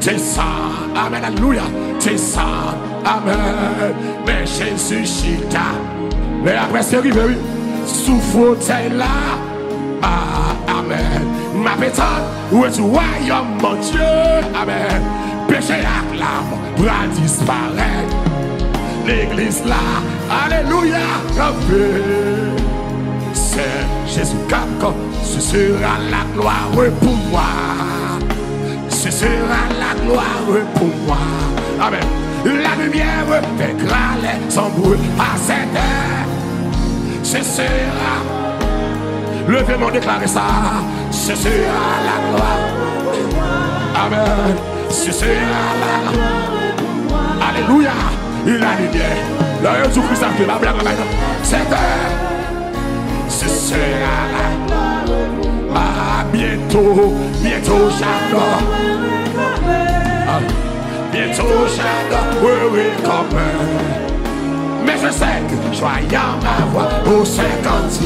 Descend. Amen. Alléluia. Descend. Amen. Mais Jésus chita. Mais après c'est arrivé, oui. Sous fauteuil là. Amen. Ma pétante. Où est-ce royaume mon Dieu? Amen. Péché acclame. Bras disparaître. L'église là, alléluia, c'est Jésus comme ce sera la gloire pour moi. Ce sera la gloire pour moi. Amen. La lumière fera les embrouilles à cette heure. Ce sera, levez-moi déclarer ça. Ce sera la gloire. Amen. Ce sera la gloire. Alléluia. Il a dit bien. Là, Jésus Christ a fait la blague maintenant. Ce sera là. Bientôt, j'adore. Bientôt, j'adore. Oui, comme. Mais je sais que joyeux ma voix au 50.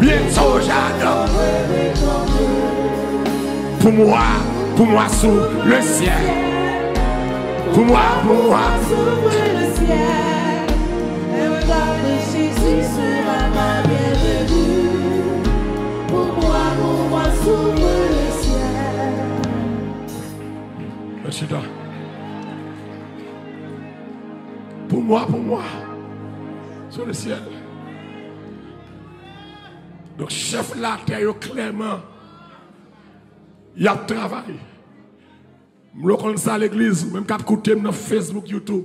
Bientôt, j'adore. Pour moi, sous le ciel. Pour moi, s'ouvre le ciel, et regarde Jésus sera ma bienvenue. Pour moi, s'ouvre le ciel. Merci toi. Pour moi, sur le ciel. Donc, chef la terre, clairement, il y a travail. Je connais ça à l'église, même quand je écoute sur Facebook, YouTube.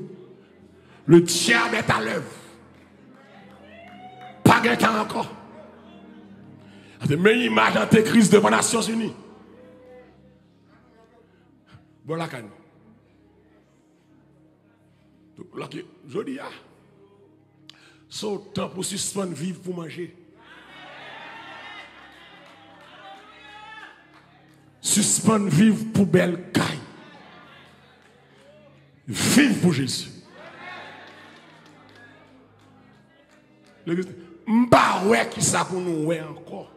Le diable est à l'œuvre. Pas de temps encore. C'est une image d'antéchrist devant les Nations Unies. Bon, la canne. Donc, là, je dis, c'est autant pour suspendre vivre pour manger. Suspendre vivre pour belle caille. Vive pour Jésus. M'pas ouais qui ça pour nous ouais encore.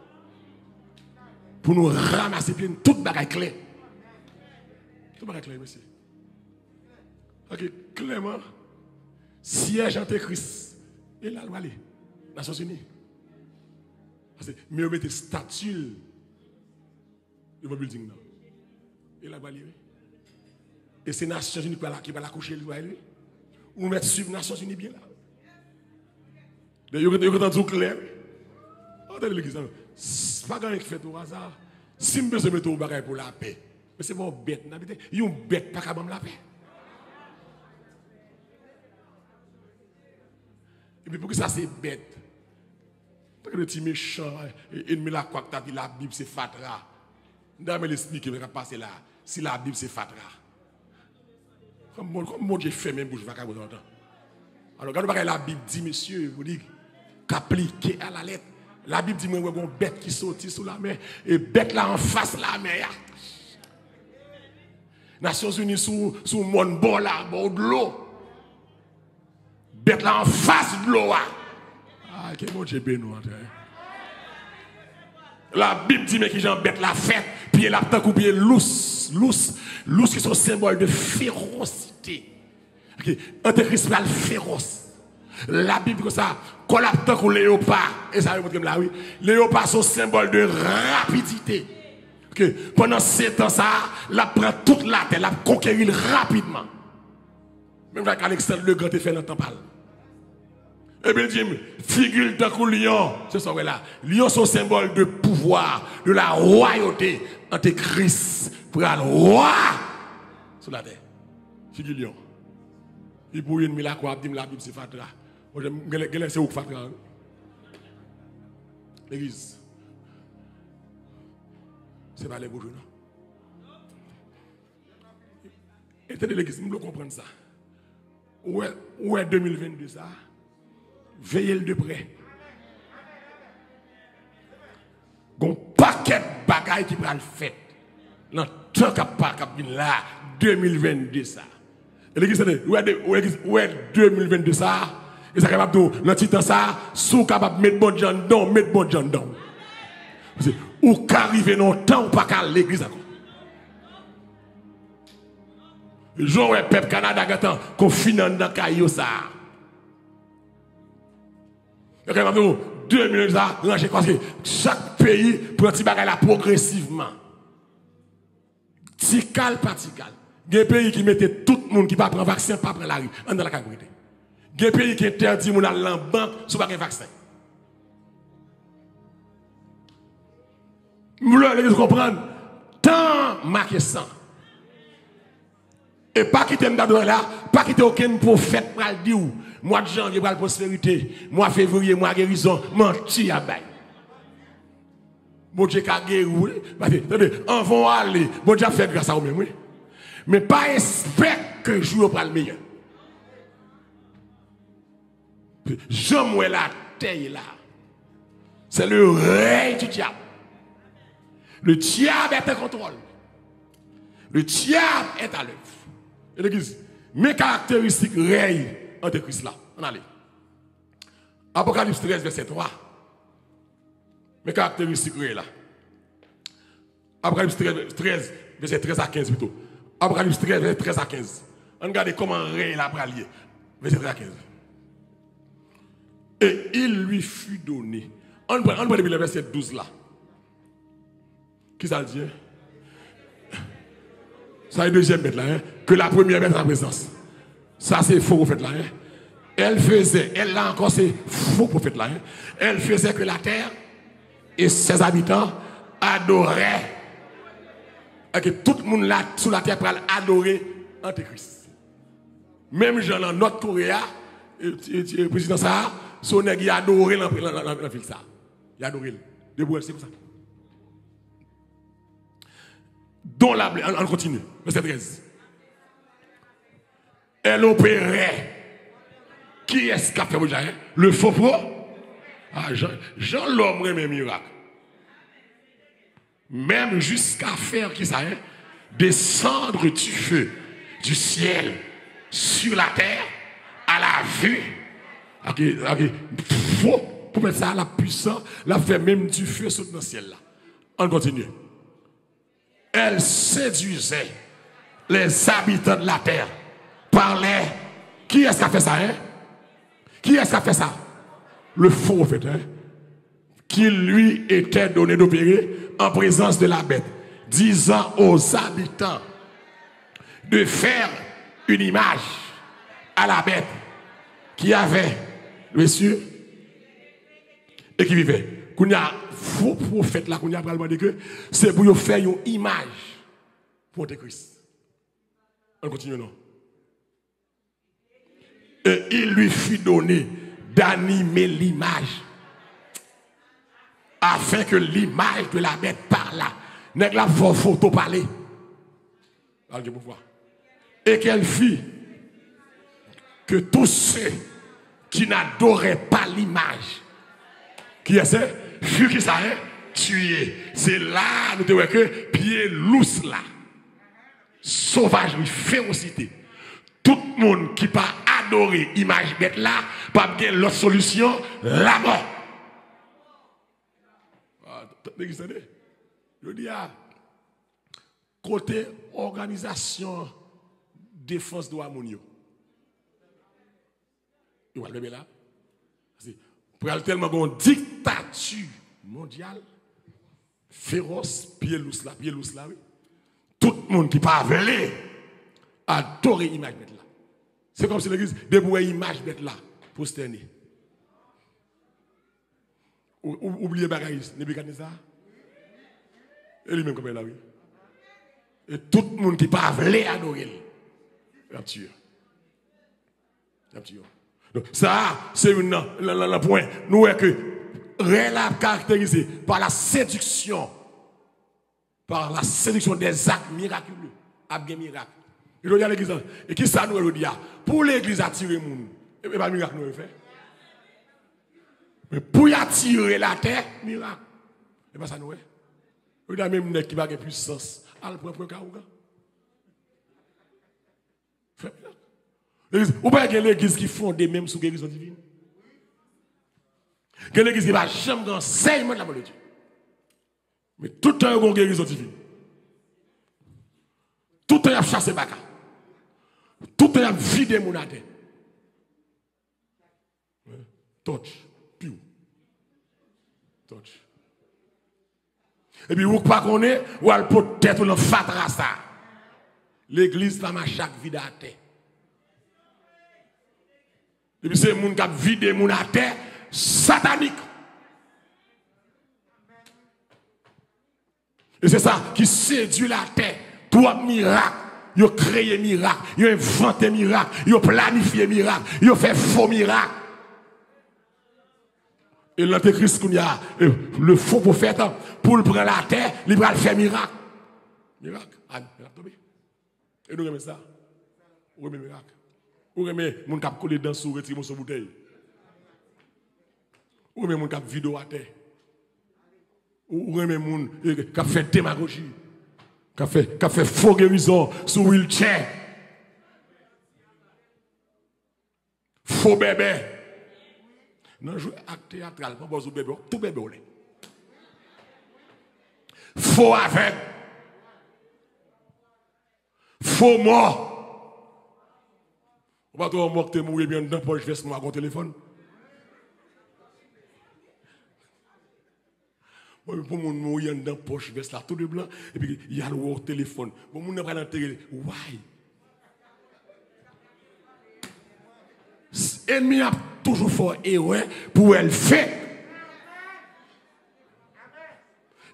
Pour nous ramasser bien toute bagaille clé. Tout bagaille clé, monsieur. Ok, clairement, siège antéchrist. Et là, aller. Nations Unies. Parce que mieux mettre statue de mon building. Et là, aller. Et c'est les Nations Unies qui va la coucher, lui. Ou mettre sur les Nations Unies bien là. Vous avez entendu clair. Entendez l'église. C'est pas quelqu'un qui fait au hasard. Si je me mets au bagage pour la paix, mais c'est pas bête. Il y a une bête pas capable de la paix. Et puis pour que ça c'est bête. Parce que le petit méchant, ennemi la quoi que tu as dit, la Bible c'est fatra. D'ailleurs, je vais l'expliquer, je vais passer là. Si la Bible c'est fatra. Comme mon Dieu fait même bouche vaca dans le temps. Alors, quand la Bible dit, monsieur, vous dites, qu'appliquer à la lettre. La Bible dit, moi, il y a une bête qui sortit sous la mer. Et bête là en face de la mer. Nations Unies sous mon bord là, bord de l'eau. Bête là en face de l'eau. Ah, quel bon Dieu béni. La Bible dit mais qui j'en bête la fête, puis la tant couper lousse qui sont symbole de férocité. OK, Antéchrist là féroce. La Bible comme ça, quand la tant que léopard, et ça veut dire là oui, léopard sont symbole de rapidité. OK, pendant 7 ans ça, la prend toute la terre, la conquérir rapidement. Même avec Alexandre le Grand fait longtemps parle. Et bien, dit, figure d'un coup lion, c'est ça, là. Lion, son symbole de pouvoir, de la royauté. Antéchrist, pour être roi sur la terre. Figure lion. Il pour une mille à quoi, dit la Bible, c'est Fatra. Moi, j'aime, c'est où Fatra. L'église. C'est pas les beaux jours, non? Et tenez l'église, nous devons comprendre ça. Où est 2022 ça? Veillez de près. Gon paquet de bagailles qui prend le fait. Dans tant qu'à pas là 2022 ça. Et l'église où est 2022 ça? Et ça capable de dans petit temps ça, sous capable mettre bon gens dedans, mettre bon gens dedans. Ou qu'arriver dans temps ou pas qu'à l'église encore. Jean ouais peuple Canada gatan confiné dans caillou ça. Et quand même 2000 ça ranger parce que chaque pays prend petit bagage là progressivement. Tical patical. Des pays qui mettaient tout le monde qui pas prendre vaccin pas prendre la rue dans la cagoule. Des pays qui interdit mon aller en banque sous pas un vaccin. Vous voulez comprendre tant marqué ça. Et pas quitter m'dadou là, pas quitter aucun prophète pour le dire mois de janvier pour la prospérité, mois de février mois de guérison, menti à bail. Bon Dieu qu'a guéri, en vont aller, bon Dieu a fait grâce à vous-même, oui. Mais pas espère que jour pour le meilleur. J'aime la terre là. C'est le règne du diable. Le diable est en contrôle. Le diable est à l'œuvre. Et l'église, mes caractéristiques règnent entre Christ là. On allait. Apocalypse 13, verset 3. Mes caractéristiques règnent là. Apocalypse 13, verset 13 à 15 plutôt. Apocalypse 13, verset 13 à 15. On regarde comment règne la pralier. Verset 13 à 15. Et il lui fut donné. On prend le verset 12 là. Qui ça dit? Ça est deuxième bête là, hein? Que la première bête à la présence. Ça c'est faux prophète là. Hein? Elle là encore c'est faux prophète là. Hein? Elle faisait que la terre et ses habitants adoraient. Et que tout le monde là sous la terre pour adorer Antéchrist. Même Jean dans notre Corée, le président ça, son nègre il a adoré la ville ça. Il a adoré. Debout c'est comme ça. Dont la on continue, verset 13. Elle opérait. Qui est-ce qui a fait le faux pro? Ah, Jean l'homme remet miracle. Même jusqu'à faire qui ça est? Descendre du feu du ciel sur la terre à la vue. Ok. Faux. Pour mettre ça à la puissance, la fait même du feu sur le ciel là. On continue. Elle séduisait les habitants de la terre. Parlait. Qui est-ce qui a fait ça, hein? Qui est-ce qui a fait ça? Le faux prophète, hein? Qui lui était donné d'opérer en présence de la bête, disant aux habitants de faire une image à la bête qui avait, monsieur, et qui vivait. Qu'on a faux prophète là, qu'on a demandé que c'est pour faire une image pour Antéchrist. On continue, non? Et il lui fut donné d'animer l'image afin que l'image de la bête parle. N'est-ce la photo parler? Et qu'elle fit que tous ceux qui n'adoraient pas l'image, qui est ce? Fut qui ça est? Tué. C'est là, nous te voyons que pied lousse là. sauvagerie, férocité. Tout le monde qui pas adoré image bête là, pas bien l'autre solution, la mort. Je dis à côté organisation défense de l'harmonie. Vous voyez là? Pour aller tellement une dictature mondiale, féroce, pied lousse là, oui. Tout le monde qui pas velé adorer image bête là. C'est comme si l'église débrouille image bête là pour se tenir. Oubliez bagaille, Nebuchadnezzar. Et lui-même comme là, oui. Et tout le monde qui pas velé adorer. Il a tué. Donc, ça, c'est le point. Nous voyons que réel caractérisé par la séduction des actes miraculeux, bien miracle. Il y a l'église. Et qui ça nous dit? Pour l'église attirer les gens, et pas miracle nous fait. Mais pour y attirer la terre, miracle. Et pas ça nous fait. Il y a même qui va avoir puissance. Al prend pour Kaouga. Ou pas que l'église qui font des mêmes sous guérison divine. Que l'église qui va jamais dans enseignement de la parole de Dieu. Mais tout le temps, il y a une guérison divine. Tout le temps, il y a chassé baka. Tout le temps, il y a vidé mon ate. Touch. Piou. Touch. Et puis, vous ne connaissez pas, ou elle peut être dans le fatra ça. L'église, là, chaque vie à terre. Et puis, c'est les gens qui ont vidé mon ate satanique. Et c'est ça qui séduit la terre. Trois miracles. Ils ont créé miracle. Ils ont inventé miracle. Ils ont planifié miracle. Ils ont fait faux miracle. Et l'antéchrist, le faux prophète, pour le prendre la terre, il va faire miracle. Miracle. Et nous aimons ça. Nous aimons miracle. Nous aimons les gens qui collent dans sous retirer son bouteille. Nous aimons les gens qui vident à terre. Ou même moun qui a fait démagogie, qui a fait faux guérison sur wheelchair, faux bébé. Non, jouer acte théâtral, pas besoin de bébé, tout bébé olé. Faux aveugle, faux mort. On va trop mort, mourir bien dedans, poche veste moi à mon téléphone. Pour mon mourir dans la poche veste là, tout de blanc, et puis il y a le téléphone. Pour mon n'a pas l'enterrer. Why? L'ennemi a toujours fait erreur pour elle faire.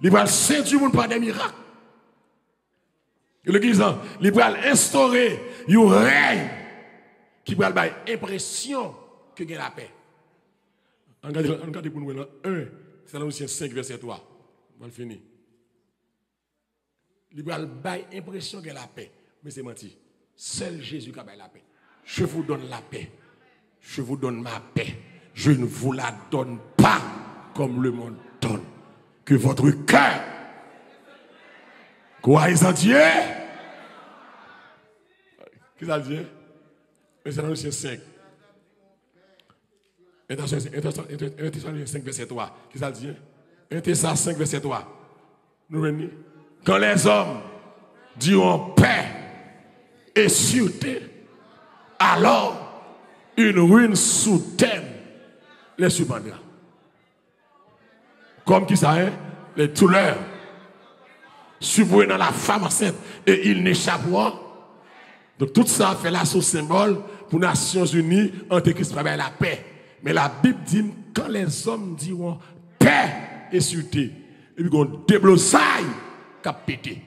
Il va séduire le monde par des miracles. L'église, il va instaurer un règne qui va avoir l'impression que il y a la paix. Regardez pour nous, 1. C'est dans Colossiens 5, verset 3. On va le finir. Il va avoir l'impression qu'il y a la paix. Mais c'est menti. Seul Jésus qui a la paix. Je vous donne la paix. Je vous donne ma paix. Je ne vous la donne pas comme le monde donne. Que votre cœur croyez en Dieu. Qu'est-ce que ça dit? C'est dans Colossiens 5. Attention, 5, verset 3. Qu'est-ce que ça dit? 1 5, verset 3. Nous venons. Quand les hommes diront paix et sûreté, alors une ruine soudaine les surprendra. Comme qui ça, hein? Les douleurs surviennent dans la femme enceinte et ils n'échapperont. Donc tout ça fait là sous symbole pour les Nations Unies, Antéchrist va la paix. Mais la Bible dit quand les hommes diront paix et sûreté, et puis qu'on déblosaille, qu'a pété.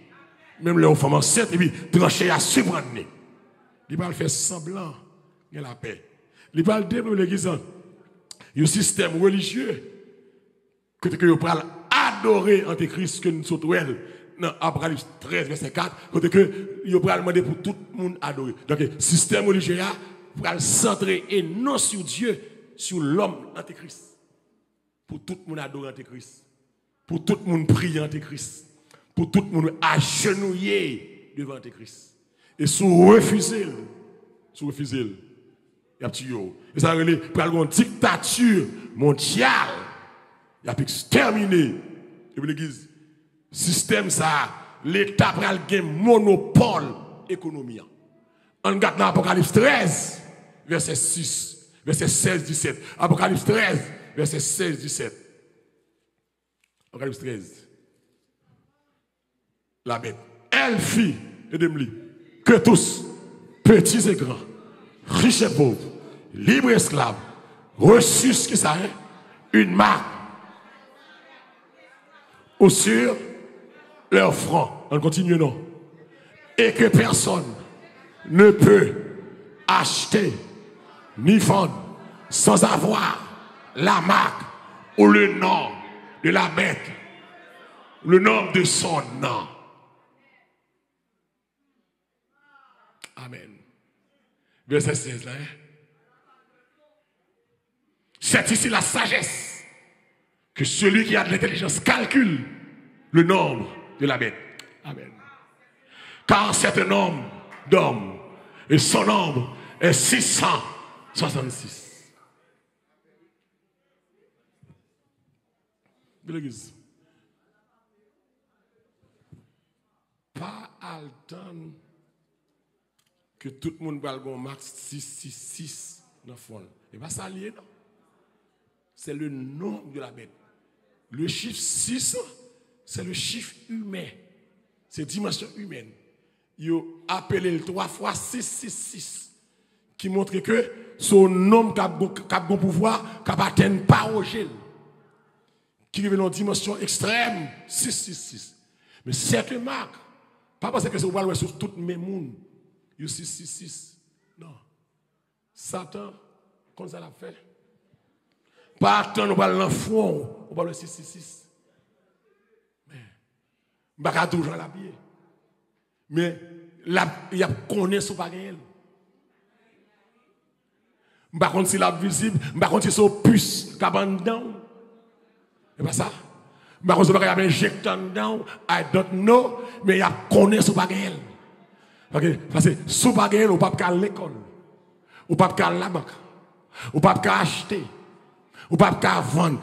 Même les femmes enceintes, et puis trancher à surprendre. Il va faire semblant de la paix. Il va développer l'église. Il y a un système religieux que vous pouvez adorer Antéchrist que nous sommes dans Apocalypse 13, verset 4, côté que vous pouvez demander pour tout le monde adorer. Donc, le système religieux, vous pouvez centrer et non sur Dieu, sur l'homme Antéchrist. Pour tout le monde adorer Antéchrist. Pour tout le monde prier Antéchrist. Pour tout le monde agenouiller devant Antéchrist. Et sous refusé, il y a tué. Et ça veut dire pour une dictature mondiale, il y a exterminé. Et puis l'église, système ça, l'État pral gen monopole économique. On regarde dans Apocalypse 13, verset 6, verset 16, 17. Apocalypse 13, verset 16, 17. Apocalypse 13. La bête. Elle fit, aidez-moi, que tous, petits et grands, riches et pauvres, libres et esclaves, reçus ce qui ça, une marque ou sur leur front. On continue, non? Et que personne ne peut acheter ni vendre sans avoir la marque ou le nom de la bête, le nom de son nom. Amen. Verset 16 là. C'est ici la sagesse que celui qui a de l'intelligence calcule le nombre de la bête. Amen. Car c'est un nombre d'hommes et son nombre est 666. De l'église. Pas attendre que tout le monde va le max 666 dans le fond. Et pas ça lié, non. C'est le nombre de la bête. Le chiffre 6, c'est le chiffre humain. C'est dimension humaine. Il a appelé le 3 fois 666. Qui montre que son nombre qui a bon pouvoir, qui n'atteint pas au gel. Qui est dans une dimension extrême, 666. Mais cette marque, pas parce que c'est au sur tout le monde. Il y a 666. Non. Satan, comme ça l'a fait. Pas attendre, on va l'enfant, on va le 666. Mais, on va toujours l'habiller. Mais, il y a connaît son bagage. Par contre, si la visible, par contre, si c'est puce, cabane dedans. C'est pas ça. Par contre, si il y a injecté dedans, I don't know, mais il y a connaît son bagage. Parce que son bagage, on ne peut pas aller à l'école. On ne peut pas aller à la banque. On ne peut pas acheter. On ne peut pas vendre.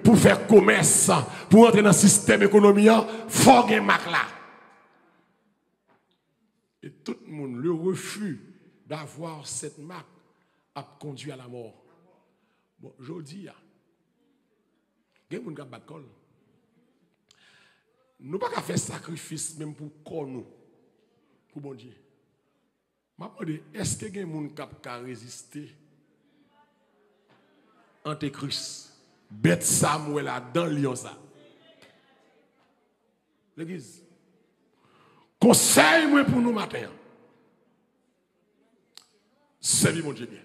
Pour faire commerce, pour entrer dans le système économique, il faut avoir une marque là. Et tout le monde, le refus d'avoir cette marque a conduit à la mort. Bon, je dis, il y a des gens qui ont battu col. Nous ne pouvons pas faire sacrifice même pour corps nous, pour bon Dieu. Je me demande, est-ce qu'il y a des gens qui ont résisté Antéchrist, bête Samuel dans Lyon ça? L'église. Conseil-moi pour nous matin. Servir mon Dieu bien.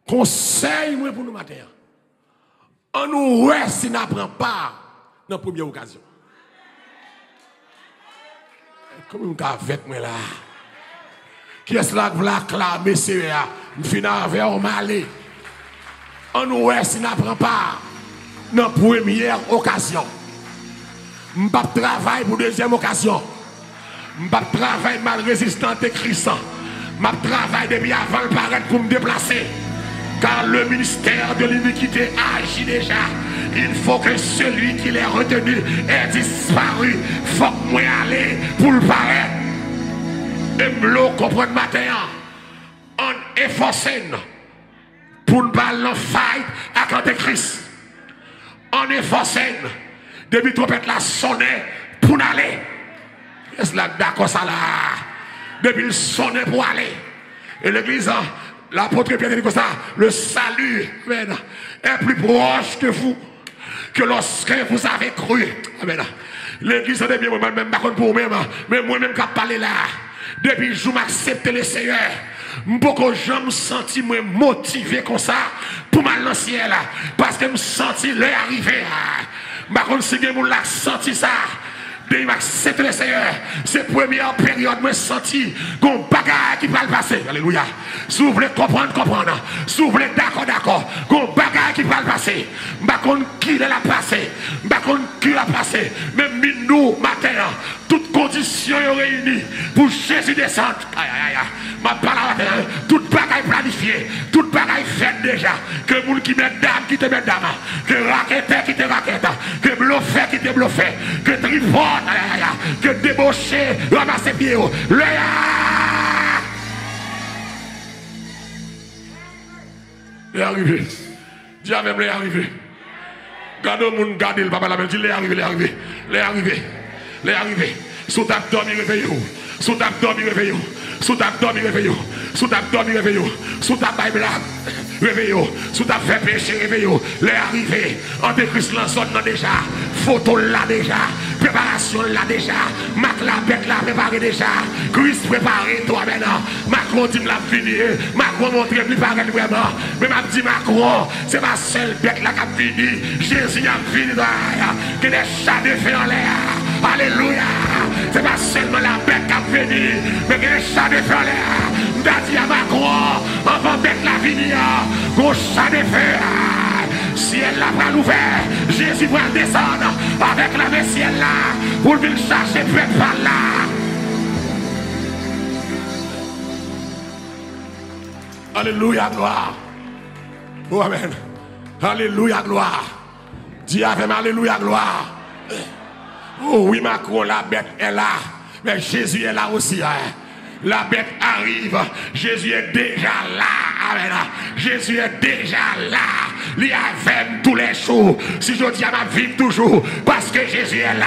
Conseil-moi pour nous matin. On nous reste si n'apprend pas dans la première occasion. Comment vous avec moi là? Qui est-ce là que vous acclamez, c'est là? Nous finissons vers Malé. On nous reste si n'apprend pas dans la première occasion. Je ne vais pas travailler pour la deuxième occasion. Je ne vais pas travailler mal résistant et Christ. Je vais travailler depuis avant le paraître pour me déplacer. Car le ministère de l'iniquité agit déjà. Il faut que celui qui l'ait retenu ait disparu. Il faut que moi aller pour le paraître. Et me comprendre matin. On est forcé pour ne pas le fight avec l'Antéchrist. On est forcé. Depuis trompette la sonnait pour aller. Est-ce là d'accord ça là? Depuis le sonnait pour aller. Et l'église, l'apôtre Pierre dit comme ça, le salut est plus proche de vous que lorsque vous avez cru. Amen. L'église est bien moi-même, par contre pour moi-même, mais moi-même qui parle là. Depuis que je m'accepte le Seigneur, beaucoup de gens me sentent motivé comme ça pour m'aller dans le ciel. Parce que je me sens l'heure arriver. Par contre, si vous l'avez senti ça, de m'accepter le Seigneur, c'est la première période où je senti qu'on bagaille qui va le passer. Alléluia. Si vous voulez comprendre. Si vous voulez d'accord, qu'on bagaille qui va le passer. Par contre, qui l'a passé. Par contre, qui l'a passé. Même nous, matin, toute condition conditions sont réunies pour Jésus descendre. Aïe, aïe, aïe. Ma parole, toute bagaille planifiée, toute bagaille faite déjà. Que moun qui met dame, qui te met dame. Que raquette, qui te raquette. Que bluffé, qui te bluffé. Que tripote, aïe, aïe, aïe. Que débauché, ramasse pieds. Le il est arrivé. Dis à même, il est arrivé. Gardez le monde, gardez le papa la même. Dis, il est arrivé, il est arrivé. Il est arrivé. Il est arrivé. Sous ta dormi, réveillez-vous. Sous ta dormi, réveillez-vous. Sous ta dormi, réveillez-vous. Sous ta dormi, réveillez-vous. Sous ta Bible, réveillez-vous. Sous ta fait péché, réveillez-vous. Il est arrivé. Antéchrist l'ensemble déjà. Photo là déjà. Préparation là déjà. Mac la bête là préparé déjà. Christ préparé toi maintenant. Macron dit l'a fini. Macron montre plus pareil vraiment. Mais m'a dit Macron, c'est ma seule bête là qui a fini. Jésus a fini. Que des chats de feu en l'air. Alléluia. C'est pas seulement la bête qui a fini. Mais que des chats de feu en l'air. M'a dit à Macron, avant bête la fini. Gros chat de feu. Ciel là va l'ouvert, Jésus va descendre avec la main ciel là pour venir chercher peut-être par là. Alléluia, gloire. Oh, amen. Alléluia, gloire. Dis avec moi, alléluia, gloire. Oh oui, Macron, la bête est là. Mais Jésus est là aussi. Hein. La bête arrive. Jésus est déjà là. Amen. Jésus est déjà là. Il y a avec tous les jours. Si je dis à ma vie toujours, parce que Jésus est là.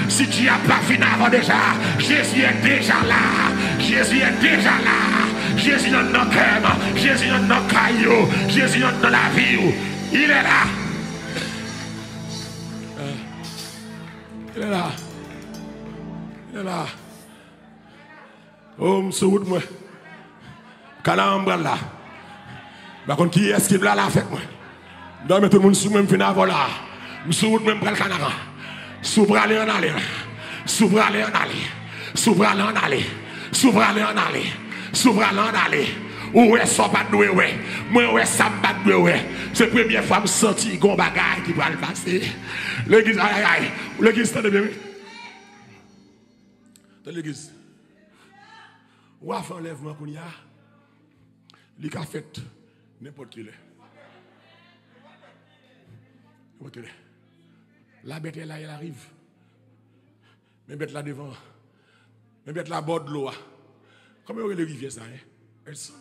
Si tu n'as pas fini avant déjà, Jésus est déjà là. Jésus est déjà là. Jésus est dans nos cœurs. Jésus est dans nos cailloux. Jésus est dans la vie. Il est là. Il est là. Il est là. Oh, monsieur, moi. Calambre là. Par contre, qui est-ce qui est là avec moi? Donc, tout le monde sous même fin avant là. Monsieur, même prend le canard. S'ouvre aller en aller. S'ouvre aller en aller. S'ouvre aller en aller. S'ouvre aller en aller. S'ouvre aller en aller. Où est-ce que pas de ouais? Moi, où est-ce que ça pas de ouais? C'est la première fois que je me sens qu'on bagaille qui va le passer. L'église, aïe, aïe. L'église, t'as de bien. Dans l'église. Ou a fait enlèvement qu'on y a, il a fait n'importe qui. La bête est là, elle arrive. Mais bête là devant. Mais bête là bord de l'eau. Comment est le rivière ça? Hudson.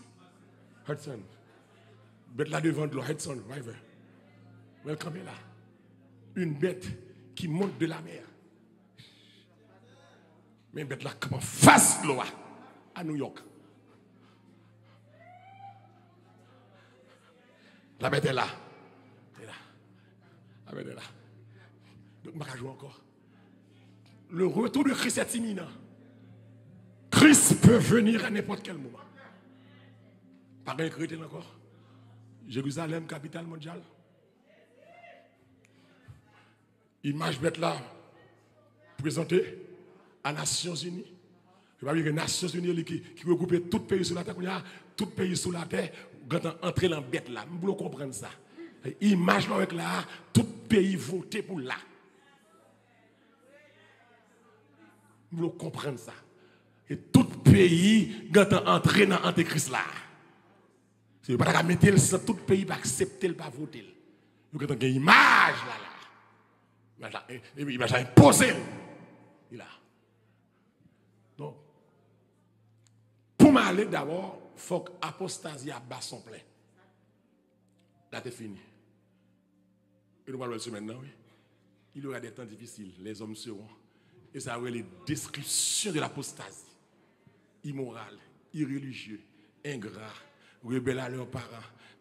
Hudson. Bête là devant de l'eau. Hudson River. Welcome là. Une bête qui monte de la mer. Mais bête là comme face de l'eau. À New York. La bête est là. Elle est là. La bête est là. Donc, je vais jouer encore. Le retour de Christ est imminent. Christ peut venir à n'importe quel moment. Pas un chrétien encore. Jérusalem, capitale mondiale. Image bête là. Présentée à Nations Unies. Je ne veux pas dire que les Nations Unies qui regroupe tout pays sur la terre, tout pays sur la terre, quand on entre dans la bête là, vous pouvez comprendre ça. Imagine avec là, tout pays voté pour là. Vous pouvez comprendre ça. Et tout pays, quand on entre dans l'Antéchrist là, c'est pas mettre ça, tout pays va accepter, pas voter. Vous avez une image là. Image imposée. Il a. Donc, pour m'aller d'abord, il faut que l'apostasie bat son plein. Là, c'est fini. Et nous parlons de maintenant, oui. Il y aura des temps difficiles, les hommes seront. Et ça aura les descriptions de l'apostasie. Immoral, irreligieux, ingrat, rebelle à leurs parents,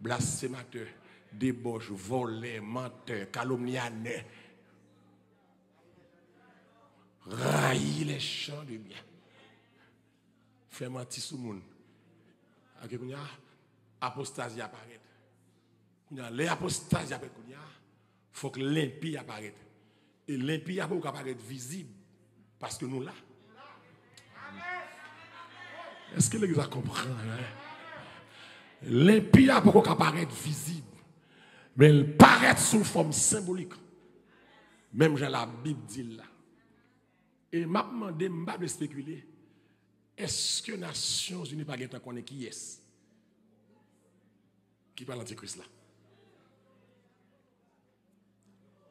blasphémateur, débauche, voleur, menteur, calomniateur. Railler les champs de bien. Faire mentir sur le monde. Apostasie apparaît. Les apostasies apparaissent. Il faut que l'impie apparaisse. Et l'impie apparaît visible. Parce que nous là. Est-ce que l'église comprend? L'impie apparaît visible. Mais il paraît sous forme symbolique. Même dans la Bible dit là. Et m'a demandé, m'a pas spéculer, est-ce que les Nations Unies pas de connaît qui est? Qui parle l'antichrist là?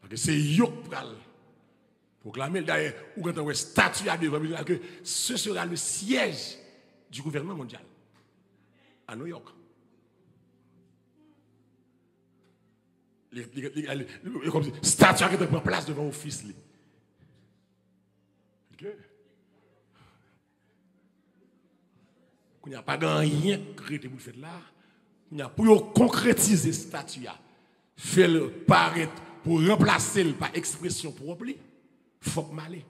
Parce que c'est yo qui parle. Proclamer d'ailleurs, ou quand on a un statut à devant, que ce sera le siège du gouvernement mondial à New York. Comme si statue qui prend place devant l'office. Ok? Il n'y a pas de rien que vous faites là. Il y a pour concrétiser ce statut, faire le paraître pour remplacer le par expression propre, il faut que m'aller.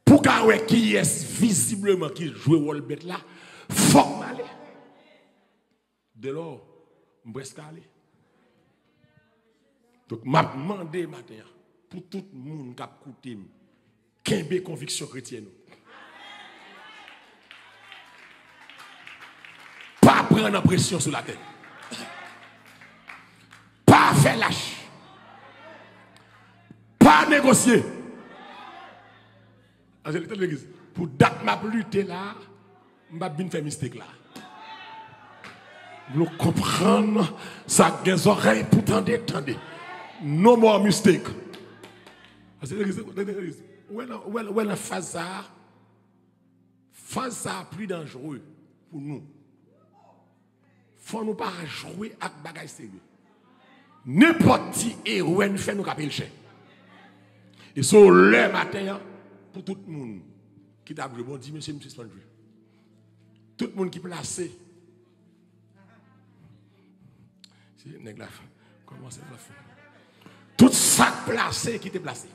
Pour qu'il qui est visiblement qui joue le rôle bête là, il faut que m'aller. Dès lors, je vais aller. Donc, je vais demander matin pour tout le monde qui a écouté, qui a une conviction chrétienne. Pas prendre la pression sur la tête. Pas faire lâche. Pas négocier. Pour date ma lutte là, je vais bien faire mystère là. Vous comprenez ça des oreilles pour tendre. No more mistake. Où est la phase ça plus dangereux pour nous. Faut nous pas jouer avec bagage sérieux. N'importe qui héros nous fait nous caper le chien. Et sur le matin pour tout le monde qui t'a bon dit monsieur me suspendre. Tout le monde qui placé. C'est nèg la comment c'est la fin. Tout sac placé qui était placé.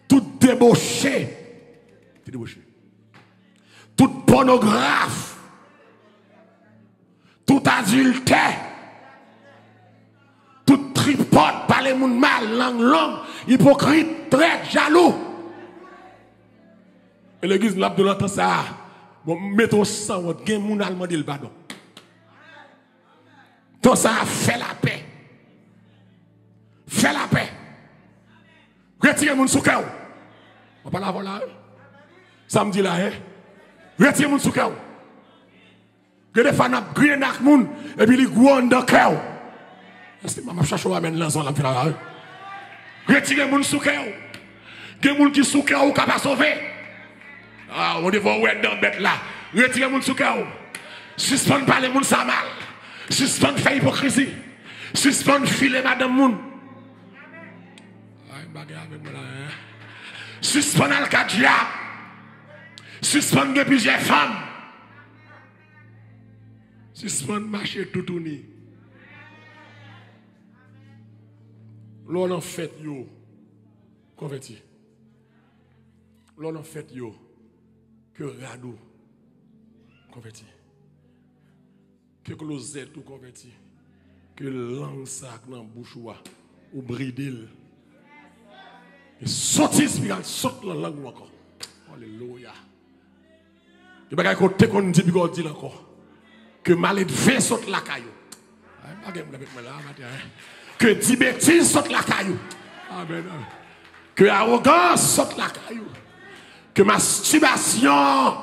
Tout débauché. T'es débauché. Tout pornographe. Tout adultère. Tout tripote par les moun mal, langue longue, hypocrite, traite, jaloux. Et l'église l'a de l'entendre ça. Bon, mettons sang, votre gen moun allemand dit le pardon. Donc ça a fait la paix. Fait la paix. Retirez moun sou cœur. On parle avant là. Samedi là, hein. Retirez moun sou cœur. Que des fans ont grillé nak moun et puis ils gouent dans cœur. Est-ce que maman cherche à amener l'ensemble là faire là? Retirez moun sou cœur. Gen moun qui sou cœur ou capable sauver. Ah, on devrait ouais dans bête là. Retirez moun sou cœur. Suspend parler moun ça mal. Suspend faire hypocrisie. Suspend filer madame moun. Ay bagarre avec moi là. Suspend alcadia. Suspend de plusieurs femmes. Suspend marcher tout tourner. L'on en fait yo converti. L'on en fait yo que rado converti. Que closette tout converti. Que langue sac dans bouche ou bridel. Et sorti spirituel saute la langue encore. Alléluia. Et bagay côté qu'on dit bi dit encore. Que malade fait saute la caillou. Que dit bêtise saute la caillou. Amen. Que arrogance saute la caillou. Que masturbation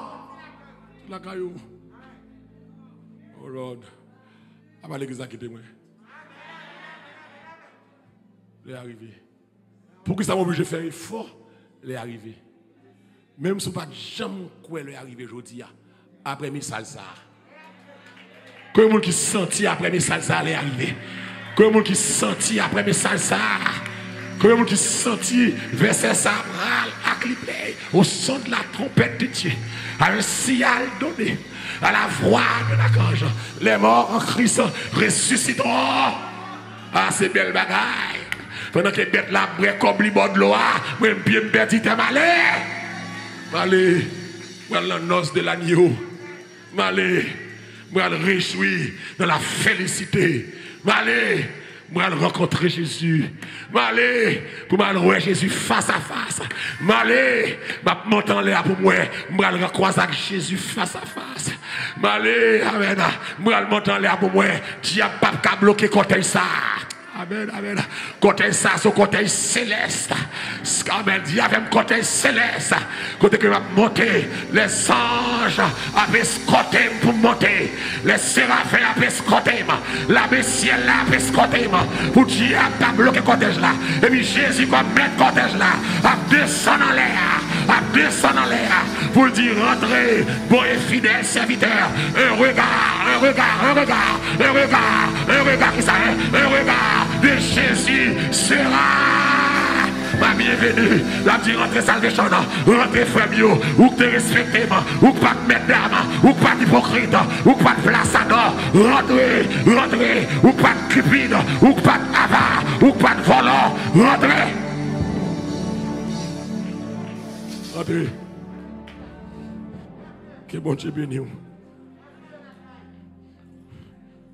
la caillou. Oh Lord. Avant l'église qui était moi. Il est arrivé. Pour que ça m'oblige de faire effort, il est arrivé. Même si pas jamais quoi il est arrivé aujourd'hui après mes salsa. Que le monde qui senti après mes salsa est arrivé. Que le monde qui senti après mes salsa. Que le monde qui senti verset sabral à clipper au son de la trompette de Dieu. À un signal donné. À la voix de l'archange. Les morts en Christ ressusciteront. Ah, c'est belle bagaille. Pendant que les bêtes là, comme les bords de l'eau, moi, bien me perdit, t'es malé. Malé, moi, la noce de l'agneau. Malé, moi, le réjouir dans la félicité. Malé, moi, rencontrer Jésus. Malé, pour moi, voir Jésus face à face. Malé, ma montant l'air pour moi, moi, le croiser avec Jésus face à face. Malé, amen. Moi, le montant l'air pour moi, Dieu pas qu'à bloquer côté ça. Amen, amen. Côté ça, ce côté céleste. Amen. Dieu avec côté céleste. Côté que va monter. Les anges avaient côté pour monter. Les séraphins avaient côté. La ciel là avaient côté. Pour Dieu a bloqué côté là. Et puis Jésus comme mettre côté là. A descendre en l'air. A descendre en l'air. Pour dire rentrez, bon et fidèle serviteur. Un regard, un regard, un regard, un regard, un regard qui s'arrête. Un regard de Jésus sera ma bienvenue. La dit rentrez salvation, rentrez frère bio, ou que te respecté, ou pas de mesdames, ou pas d'hypocrite, ou pas de plaçador, rentrez, rentrez, ou pas de cupide, ou pas d'avare, ou pas de volant, rentrez. Rentrez. Que bon Dieu bénisse.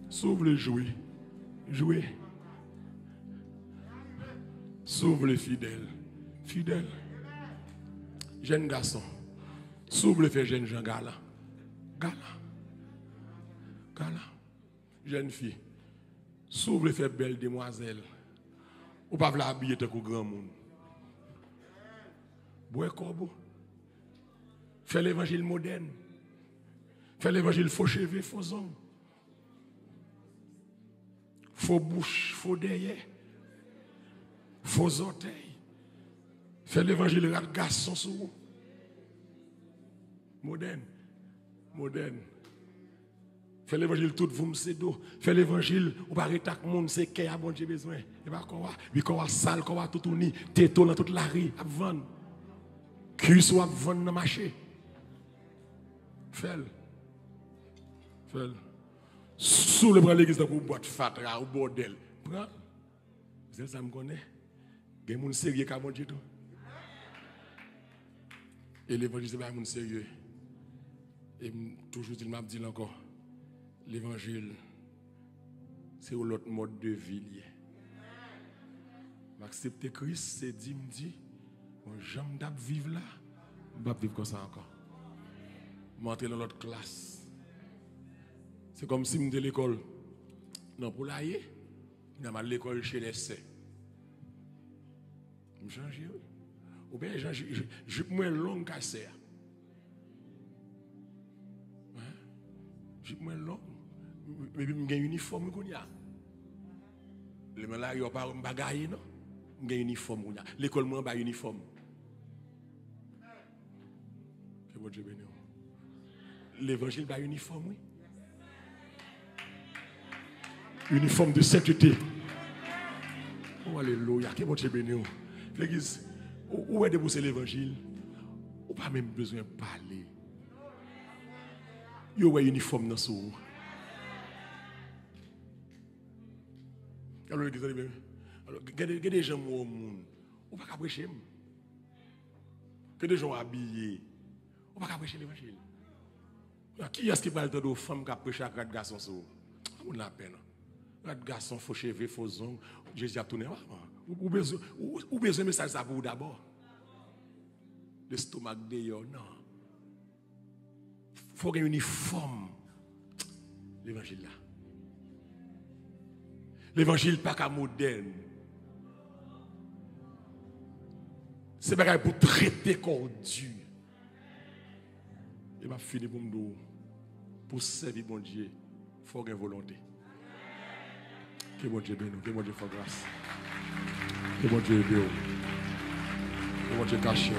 Sauve les jouets. Jouer. Sauve les fidèles. Fidèles. Jeune garçon. Sauve les faits jeunes gens. Gala. Gala. Gala. Jeune fille. Sauve les faits belles demoiselles. Ou pas la habiller tant que grand monde. Bois corbeau. Fais l'évangile moderne. Fais l'évangile faux cheveux, faux ongles. Faux bouche, faux derrière. Faux orteils. Fais l'évangile rat garçon sur vous. Moderne. Moderne. Fais l'évangile tout vous c'est dos. Fais l'évangile ou pas rétac monde c'est qu'est a bon Dieu besoin. Et pas quoi oui quoi sale quoi tout uni, této dans toute la rue à vendre. Cul soit vendre dans marché. Fais-le. Fais-le. Sous le bras l'église pour boîte fatra ou bordel. Prends. C'est ça me connaît. Il y a des gens sérieux qui ont dit tout. Et l'évangile, c'est pas un sérieux. Et toujours, il m'a dit encore, l'évangile, c'est l'autre mode de vie. M'accepter Christ, c'est dit, me dit, j'aime d'ab vivre là, je vais vivre comme ça encore. M'entrer dans l'autre classe. C'est comme si je suis à l'école. Non, pour l'aller, je suis à l'école chez les saints. Je change. Ou bien je moins long qu'à ça. Je moins long. Mais je j'ai un uniforme. Les gens là, ils n'ont pas un bagage. J'ai un uniforme. L'école, moi, j'ai un uniforme. Que bon Dieu bénisse. L'évangile, j'ai un uniforme, oui. Uniforme de sainteté. Oh, alléluia. Que bon Dieu bénisse. L'église, où est débousser l'évangile? Ou pas même besoin de parler. Il y a un uniforme dans ce où. Alors, l'église, il y a des gens au monde. Ou pas prêcher. Que des gens habillés. Ou pas prêcher l'évangile. Qui est-ce qui parle de femmes qui prêchent à quatre garçons? On a peine. Quatre garçons, faux cheveux, faux ongles. Jésus a tourné. Ou besoin de message ça pour vous d'abord. L'estomac d'ailleurs, non. Il faut qu'il y ait une uniforme. L'évangile là. L'évangile pas qu'à moderne. C'est pas pour traiter comme Dieu. Et m'a fini pour me dire, pour servir bon Dieu, il faut une volonté. Que bon Dieu bénisse, que bon Dieu fasse grâce. Que bon Dieu bénisse. Que bon Dieu cache.